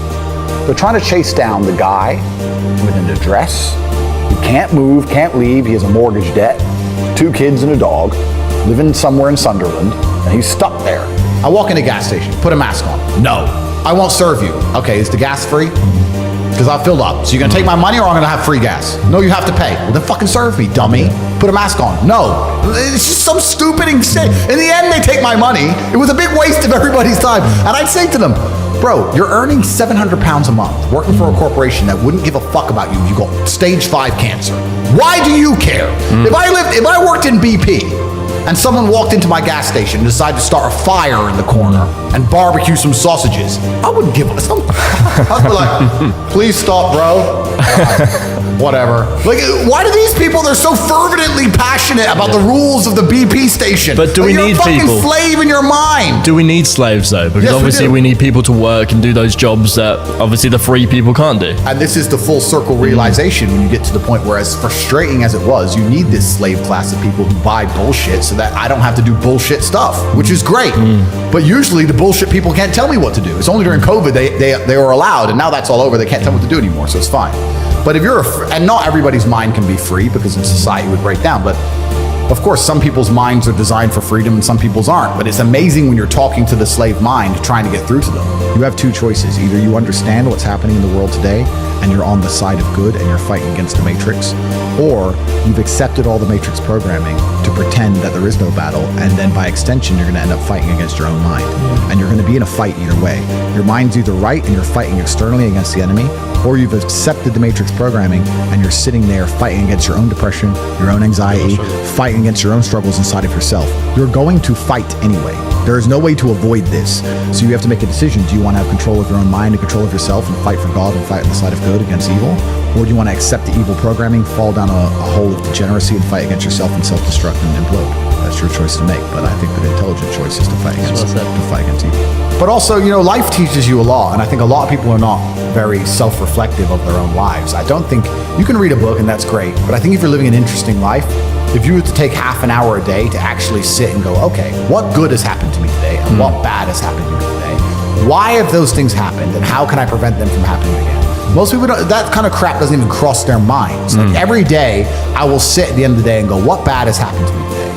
They're trying to chase down the guy with an address, who can't move, can't leave, he has a mortgage debt, 2 kids and a dog, living somewhere in Sunderland, and he's stuck there. I walk in a gas station, put a mask on. No. I won't serve you. Okay, is the gas free? Because I've filled up. So you're gonna take my money or I'm gonna have free gas? No, you have to pay. Well, then fucking serve me, dummy. Put a mask on. No. It's just some stupid shit. In the end, they take my money. It was a big waste of everybody's time. And I'd say to them, bro, you're earning 700 pounds a month working for a corporation that wouldn't give a fuck about you if you got stage 5 cancer. Why do you care? If I worked in BP and someone walked into my gas station and decided to start a fire in the corner and barbecue some sausages, I wouldn't give a some. I'd be like, please stop, bro. Whatever. Like, why do these people, they're so fervently passionate about the rules of the BP station? But do Like, we you're need a fucking people? slave in your mind. Do we need slaves though? Because Yes, we obviously do. we need people to work and do those jobs that obviously the free people can't do. And this is the full circle realization when you get to the point where, as frustrating as it was, you need this slave class of people who buy bullshit so that I don't have to do bullshit stuff, which is great. But usually the bullshit people can't tell me what to do. It's only during COVID they were allowed, and now that's all over. They can't tell me what to do anymore, so it's fine. But if you're, and not everybody's mind can be free, because in society it would break down, but of course, some people's minds are designed for freedom and some people's aren't. But it's amazing when you're talking to the slave mind, trying to get through to them. You have 2 choices. Either you understand what's happening in the world today and you're on the side of good and you're fighting against the Matrix, or you've accepted all the Matrix programming to pretend that there is no battle, and then by extension, you're going to end up fighting against your own mind. And you're going to be in a fight either way. Your mind's either right and you're fighting externally against the enemy, or you've accepted the Matrix programming and you're sitting there fighting against your own depression, your own anxiety, fighting against your own struggles inside of yourself. You're going to fight anyway. There is no way to avoid this. So you have to make a decision. Do you want to have control of your own mind and control of yourself and fight for God and fight on the side of good against evil? Or do you want to accept the evil programming, fall down a hole of degeneracy and fight against yourself and self-destruct and implode? That's your choice to make. But I think the intelligent choice is to fight against evil. But also, life teaches you a lot. And I think a lot of people are not very self-reflective of their own lives. I don't think, you can read a book and that's great. But I think if you're living an interesting life, if you were to take half an hour a day to actually sit and go, okay, what good has happened to me today and what bad has happened to me today? Why have those things happened and how can I prevent them from happening again? Most people don't, that kind of crap doesn't even cross their minds. Like every day I will sit at the end of the day and go, what bad has happened to me today?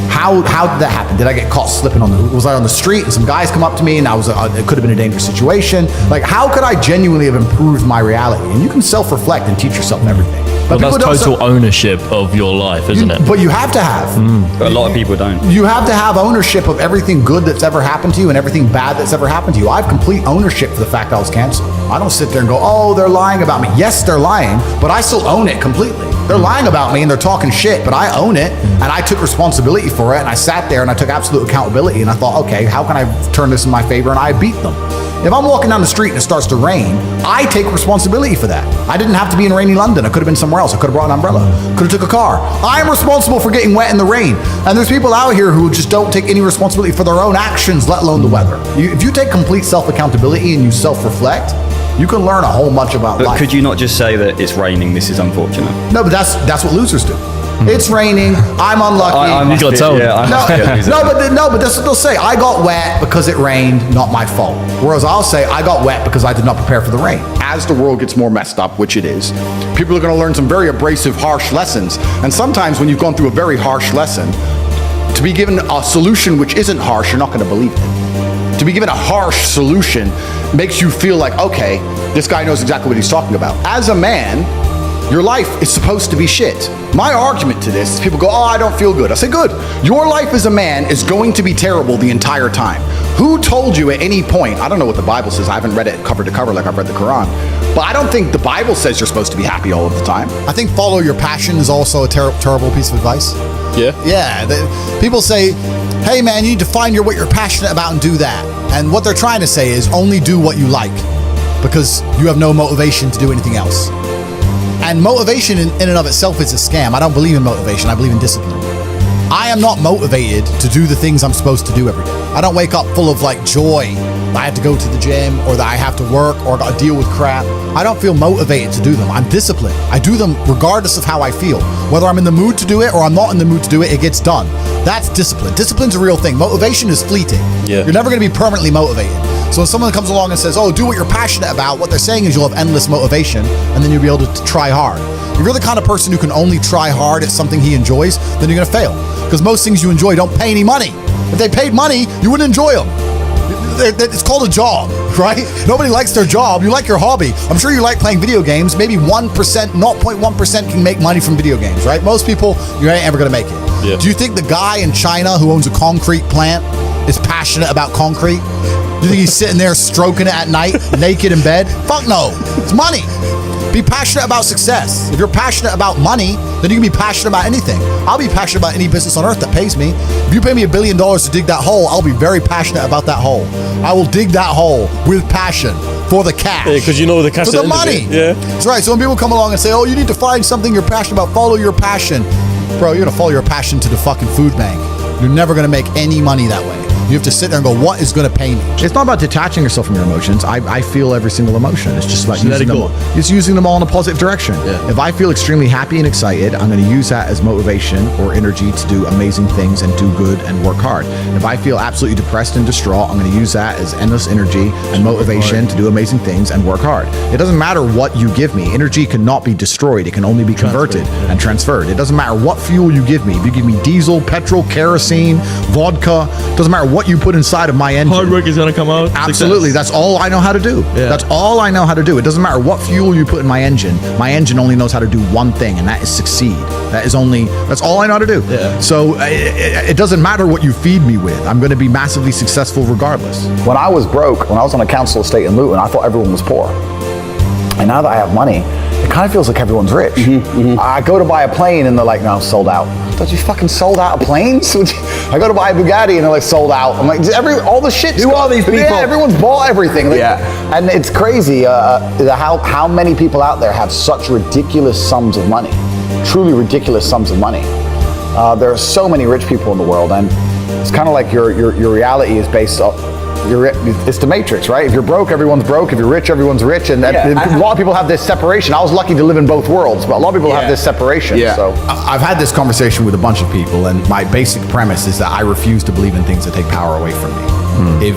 How did that happen? Did I get caught slipping was I on the street and some guys come up to me and it could have been a dangerous situation? Like, how could I genuinely have improved my reality? And you can self-reflect and teach yourself everything. But that's total ownership of your life, isn't it? But you have to have. But a lot of people don't. You have to have ownership of everything good that's ever happened to you and everything bad that's ever happened to you. I have complete ownership for the fact I was canceled. I don't sit there and go, oh, they're lying about me. Yes, they're lying, but I still own it completely. They're lying about me and they're talking shit, but I own it and I took responsibility for it, and I sat there and I took absolute accountability and I thought, okay, how can I turn this in my favor? And I beat them. If I'm walking down the street and it starts to rain, I take responsibility for that. I didn't have to be in rainy London. I could have been somewhere else. I could have brought an umbrella. Could have took a car. I'm responsible for getting wet in the rain. And there's people out here who just don't take any responsibility for their own actions, let alone the weather. If you take complete self-accountability and you self-reflect, you can learn a whole bunch about life. But could you not just say that it's raining, this is unfortunate? No, but that's what losers do. It's raining. I'm unlucky. You got told. No, but that's what they'll say. I got wet because it rained, not my fault. Whereas I'll say I got wet because I did not prepare for the rain. As the world gets more messed up, which it is, people are going to learn some very abrasive, harsh lessons. And sometimes when you've gone through a very harsh lesson, to be given a solution which isn't harsh, you're not going to believe it. To be given a harsh solution makes you feel like, okay, this guy knows exactly what he's talking about. As a man, your life is supposed to be shit. My argument to this is people go, oh, I don't feel good. I say, good. Your life as a man is going to be terrible the entire time. Who told you at any point, I don't know what the Bible says, I haven't read it cover to cover like I've read the Quran, but I don't think the Bible says you're supposed to be happy all of the time. I think follow your passion is also a terrible piece of advice. Yeah. Yeah. People say, hey man, you need to find what you're passionate about and do that. And what they're trying to say is only do what you like, because you have no motivation to do anything else. And motivation in and of itself is a scam. I don't believe in motivation. I believe in discipline. I am not motivated to do the things I'm supposed to do every day. I don't wake up full of like joy that I have to go to the gym or that I have to work or got to deal with crap. I don't feel motivated to do them. I'm disciplined. I do them regardless of how I feel. Whether I'm in the mood to do it or I'm not in the mood to do it, it gets done. That's discipline. Discipline's a real thing. Motivation is fleeting. Yeah. You're never going to be permanently motivated. So when someone comes along and says, oh, do what you're passionate about, what they're saying is you'll have endless motivation and then you'll be able to try hard. If you're the kind of person who can only try hard at something he enjoys, then you're going to fail. Because most things you enjoy don't pay any money. If they paid money, you wouldn't enjoy them. It's called a job, right? Nobody likes their job. You like your hobby. I'm sure you like playing video games. Maybe 1%, 0.1% can make money from video games, right? Most people, you ain't ever going to make it. Yeah. Do you think the guy in China who owns a concrete plant is passionate about concrete? Do you think he's sitting there stroking it at night, naked in bed? Fuck no. It's money. Be passionate about success. If you're passionate about money, then you can be passionate about anything. I'll be passionate about any business on earth that pays me. If you pay me $1 billion to dig that hole, I'll be very passionate about that hole. I will dig that hole with passion for the cash. Yeah, because you know the cash. For the money. Yeah. That's right. So when people come along and say, oh, you need to find something you're passionate about, follow your passion. Bro, you're going to follow your passion to the fucking food bank. You're never going to make any money that way. You have to sit there and go, what is going to pay me? It's not about detaching yourself from your emotions. I feel every single emotion. It's just about let using it them go. all. It's using them all in a positive direction. Yeah. If I feel extremely happy and excited, I'm going to use that as motivation or energy to do amazing things and do good and work hard. If I feel absolutely depressed and distraught, I'm going to use that as endless energy and motivation to do amazing things and work hard. It doesn't matter what you give me. Energy cannot be destroyed. It can only be converted and transferred. It doesn't matter what fuel you give me. If you give me diesel, petrol, kerosene, vodka, doesn't matter what you put inside of my engine. Hard work is gonna come out. Absolutely. Success. That's all I know how to do. Yeah. That's all I know how to do. It doesn't matter what fuel you put in my engine. My engine only knows how to do one thing, and that is succeed. That's all I know how to do. Yeah. So it doesn't matter what you feed me with. I'm going to be massively successful regardless. When I was broke, when I was on a council estate in Luton, I thought everyone was poor. And now that I have money, it kind of feels like everyone's rich. I go to buy a plane and they're like, no, sold out. Thought you fucking sold out of planes? I go to buy a Bugatti and they're like, sold out. I'm like, all the shit. Who are these people? Yeah, everyone's bought everything. Like, Yeah. And it's crazy how many people out there have such ridiculous sums of money, truly ridiculous sums of money. There are so many rich people in the world, and it's kind of like your reality is based off. It's the Matrix, right? If you're broke, everyone's broke. If you're rich, everyone's rich. And a lot of people have this separation. I was lucky to live in both worlds, but a lot of people have this separation. Yeah. So I've had this conversation with a bunch of people, and my basic premise is that I refuse to believe in things that take power away from me.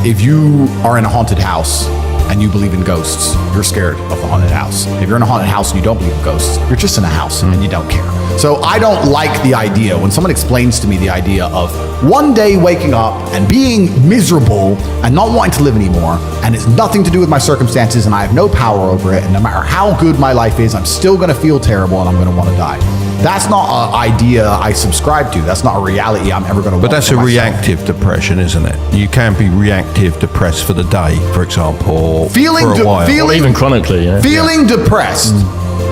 If you are in a haunted house and you believe in ghosts, you're scared of the haunted house. If you're in a haunted house and you don't believe in ghosts, you're just in a house and you don't care. So I don't like the idea when someone explains to me the idea of one day waking up and being miserable and not wanting to live anymore, and it's nothing to do with my circumstances and I have no power over it, and no matter how good my life is, I'm still gonna feel terrible and I'm gonna wanna die. That's not an idea I subscribe to. That's not a reality I'm ever gonna want. But that's for a myself. reactive depression, isn't it? You can be reactive depressed for the day, for example, or Feeling for a while. Or even chronically, yeah. Feeling depressed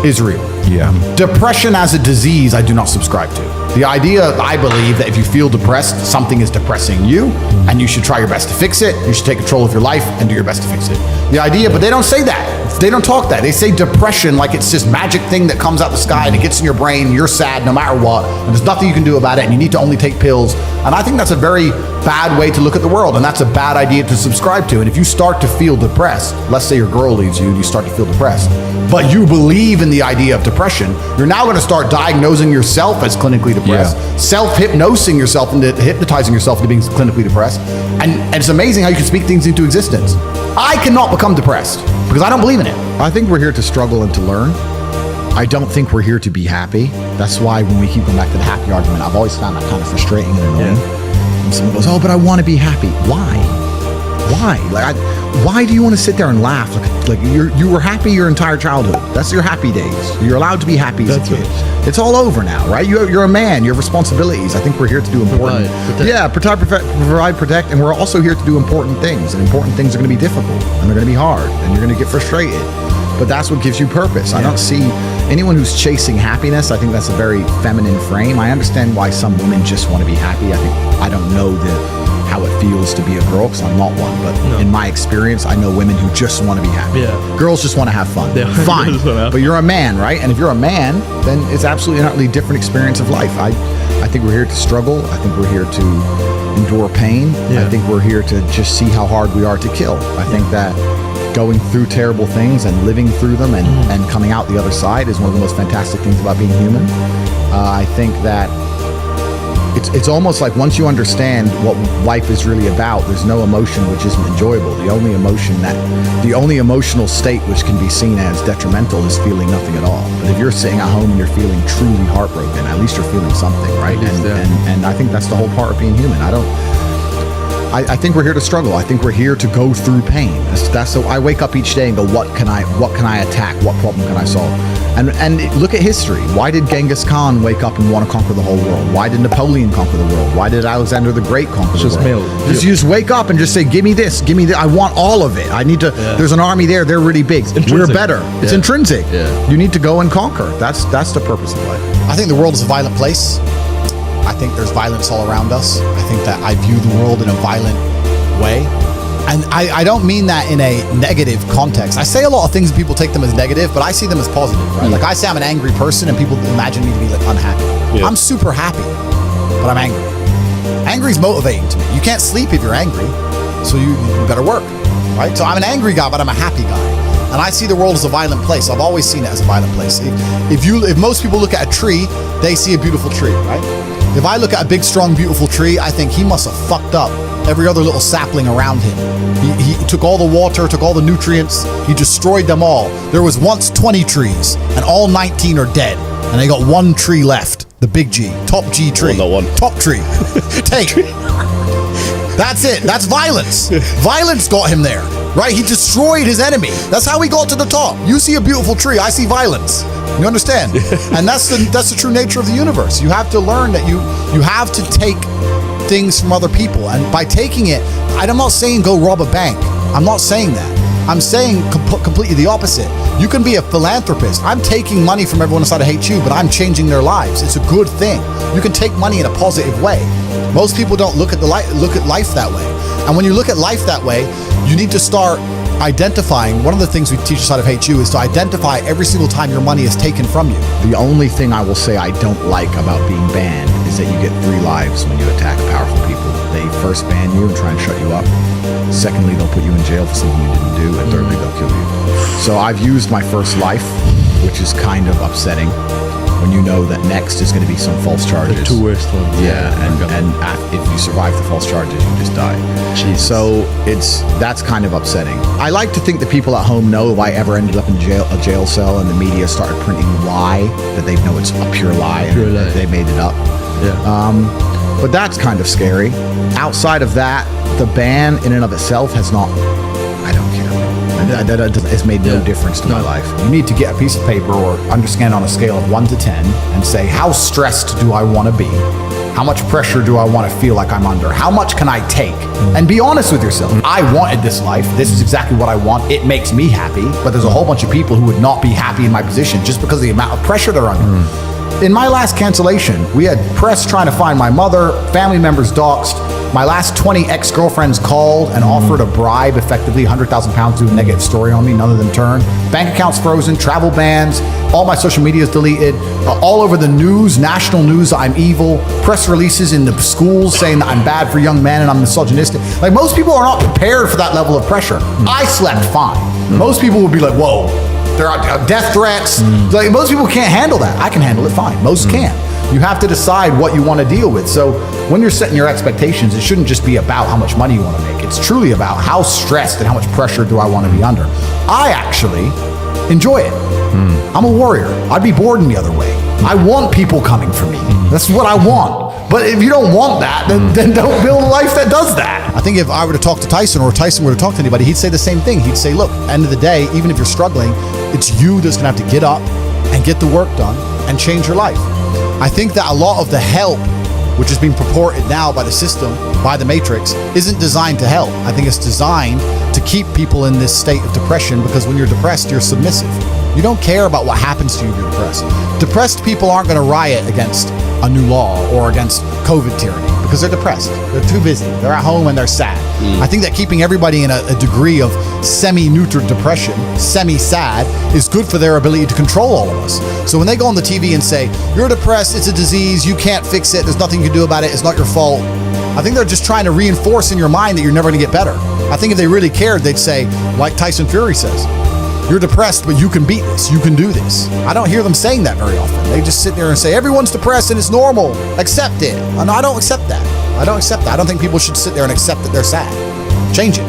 is real. Yeah. Depression as a disease, I do not subscribe to. The idea, I believe, that if you feel depressed, something is depressing you, and you should try your best to fix it. You should take control of your life and do your best to fix it. The idea, but they don't say that. They don't talk that. They say depression like it's this magic thing that comes out the sky and it gets in your brain, and you're sad no matter what, and there's nothing you can do about it, and you need to only take pills. And I think that's a very bad way to look at the world, and that's a bad idea to subscribe to. And if you start to feel depressed, let's say your girl leaves you and you start to feel depressed, but you believe in the idea of depression, you're now going to start diagnosing yourself as clinically depressed, self-hypnosing yourself into hypnotizing yourself into being clinically depressed. And it's amazing how you can speak things into existence. I cannot become depressed because I don't believe in it. I think we're here to struggle and to learn. I don't think we're here to be happy. That's why when we keep going back to the happy argument, I've always found that kind of frustrating and annoying. When someone goes, oh, but I want to be happy. Why? Why do you want to sit there and laugh? Like you were happy your entire childhood. That's your happy days. You're allowed to be happy as a kid. It's all over now, right? You're a man. You have responsibilities. I think we're here to do important. Provide, protect, and we're also here to do important things. And important things are going to be difficult, and they're going to be hard, and you're going to get frustrated. but that's what gives you purpose. I don't see anyone who's chasing happiness. I think that's a very feminine frame. I understand why some women just want to be happy. I don't know how it feels to be a girl because I'm not one, but in my experience, I know women who just want to be happy. Girls just want to have fun. Fine, but you're a man, right? And if you're a man, then it's absolutely an utterly different experience of life. I think we're here to struggle. I think we're here to endure pain. I think we're here to just see how hard we are to kill. I think that going through terrible things and living through them and coming out the other side is one of the most fantastic things about being human. I think that it's almost like once you understand what life is really about, there's no emotion which isn't enjoyable. The only emotional state which can be seen as detrimental is feeling nothing at all. But if you're sitting at home and you're feeling truly heartbroken, at least you're feeling something, right? And I think that's the whole part of being human. I think we're here to struggle. I think we're here to go through pain. That's so I wake up each day and go, what can I attack? What problem can I solve? And look at history. Why did Genghis Khan wake up and want to conquer the whole world? Why did Napoleon conquer the world? Why did Alexander the Great conquer the world? You just wake up and just say, give me this, give me that. I want all of it. I need to. There's an army there. They're really big. We're better. It's intrinsic. You need to go and conquer. That's the purpose of life. I think the world is a violent place. I think there's violence all around us. I think that I view the world in a violent way. And I don't mean that in a negative context. I say a lot of things and people take them as negative, but I see them as positive, right? Like I say I'm an angry person and people imagine me to be like unhappy. I'm super happy, but I'm angry. Angry is motivating to me. You can't sleep if you're angry, so you better work, right? So I'm an angry guy, but I'm a happy guy. And I see the world as a violent place. I've always seen it as a violent place. If most people look at a tree, they see a beautiful tree, right? If I look at a big, strong, beautiful tree, I think he must have fucked up every other little sapling around him. He took all the water, took all the nutrients, he destroyed them all. There was once 20 trees, and all 19 are dead. And they got one tree left, the big G, top G tree. Well, not one. Top tree. Take. That's it. That's violence. Violence got him there, right? He destroyed his enemy. That's how he got to the top. You see a beautiful tree, I see violence. You understand? And that's the true nature of the universe. You have to learn that you have to take things from other people, and by taking it, I'm not saying go rob a bank. I'm not saying that. I'm saying completely the opposite. You can be a philanthropist. I'm taking money from everyone inside of HU, but I'm changing their lives. It's a good thing. You can take money in a positive way. Most people don't look at life that way. And when you look at life that way, you need to start identifying. One of the things we teach inside of HU is to identify every single time your money is taken from you. The only thing I will say I don't like about being banned is that you get 3 lives when you attack powerful people. They first ban you and try and shut you up. Secondly, they'll put you in jail for something you didn't do. And thirdly, they'll kill you. So I've used my first life, which is kind of upsetting when you know that next is going to be some false charges. The 2 worst ones. Yeah, and if you survive the false charges, you just die. Jeez. So that's kind of upsetting. I like to think that people at home know if I ever ended up in a jail cell and the media started printing lie, that they know it's a pure lie and that they made it up. Yeah. But that's kind of scary. Outside of that, the ban in and of itself has not. I don't care. It's made no difference to my life. You need to get a piece of paper or understand on a scale of 1 to 10 and say, how stressed do I want to be? How much pressure do I want to feel like I'm under? How much can I take? And be honest with yourself. I wanted this life. This is exactly what I want. It makes me happy. But there's a whole bunch of people who would not be happy in my position just because of the amount of pressure they're under. In my last cancellation, we had press trying to find my mother, family members doxxed. My last 20 ex-girlfriends called and offered a bribe, effectively £100,000 to do a negative story on me. None of them turned. Bank accounts frozen, travel bans, all my social media is deleted. All over the news, national news, I'm evil. Press releases in the schools saying that I'm bad for young men and I'm misogynistic. Like, most people are not prepared for that level of pressure. I slept fine. Most people would be like, whoa, there are death threats. Like, most people can't handle that. I can handle it fine. Most can't. You have to decide what you want to deal with. So when you're setting your expectations, it shouldn't just be about how much money you want to make. It's truly about how stressed and how much pressure do I want to be under. I actually enjoy it. I'm a warrior. I'd be bored in the other way. I want people coming for me. That's what I want. But if you don't want that, then don't build a life that does that. I think if I were to talk to Tyson, or Tyson were to talk to anybody, he'd say the same thing. He'd say, look, end of the day, even if you're struggling, it's you that's going to have to get up and get the work done and change your life. I think that a lot of the help which is being purported now by the system, by the Matrix, isn't designed to help. I think it's designed to keep people in this state of depression, because when you're depressed, you're submissive. You don't care about what happens to you if you're depressed. Depressed people aren't going to riot against a new law or against COVID tyranny because they're depressed. They're too busy. They're at home and they're sad. I think that keeping everybody in a degree of semi-neutral depression, semi-sad, is good for their ability to control all of us. So when they go on the TV and say, you're depressed, it's a disease, you can't fix it, there's nothing you can do about it, it's not your fault, I think they're just trying to reinforce in your mind that you're never going to get better. I think if they really cared, they'd say, like Tyson Fury says, you're depressed, but you can beat this. You can do this. I don't hear them saying that very often. They just sit there and say, everyone's depressed and it's normal. Accept it. And I don't accept that. I don't accept that. I don't think people should sit there and accept that they're sad. Change it.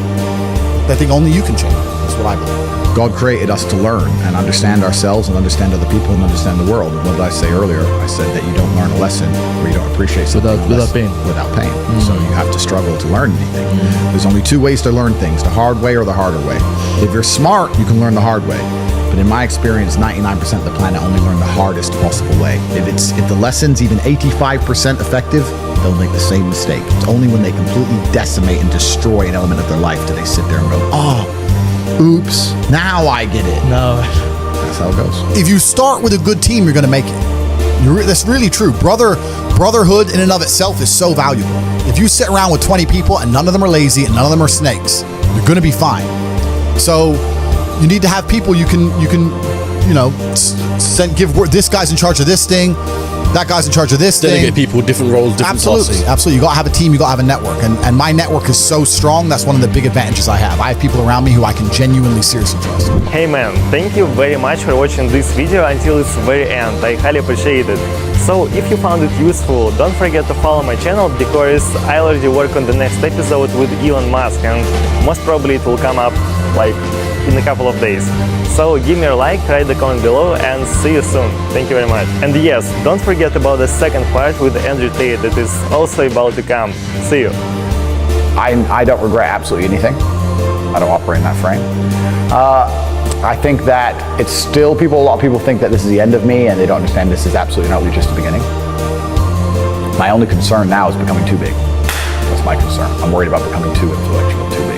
I think only you can change it. That's what I believe. God created us to learn and understand ourselves and understand other people and understand the world. And what did I say earlier? I said that you don't learn a lesson or you don't appreciate something Without pain. Without pain. So you have to struggle to learn anything. There's only two ways to learn things, the hard way or the harder way. If you're smart, you can learn the hard way. But in my experience, 99% of the planet only learn the hardest possible way. If the lesson's even 85% effective, they'll make the same mistake. It's only when they completely decimate and destroy an element of their life do they sit there and go, oh, oops, now I get it. No. That's how it goes. If you start with a good team, you're going to make it. That's really true. Brotherhood in and of itself is so valuable. If you sit around with 20 people and none of them are lazy and none of them are snakes, you're going to be fine. So you need to have people you can give word. This guy's in charge of this thing. That guy's in charge of this Delegate thing. people, different roles, different tasks. Absolutely. You got to have a team. You got to have a network. And my network is so strong. That's one of the big advantages I have. I have people around me who I can genuinely, seriously trust. Hey man, thank you very much for watching this video until its very end. I highly appreciate it. So if you found it useful, don't forget to follow my channel, because I already work on the next episode with Elon Musk, and most probably it will come up like in a couple of days. So give me a like, write the comment below, and see you soon. Thank you very much. And yes, don't forget about the second part with Andrew Tate that is also about to come. See you. I don't regret absolutely anything. I don't operate in that frame. I think that it's still a lot of people think that this is the end of me, and they don't understand this is absolutely not just the beginning. My only concern now is becoming too big. That's my concern. I'm worried about becoming too influential, too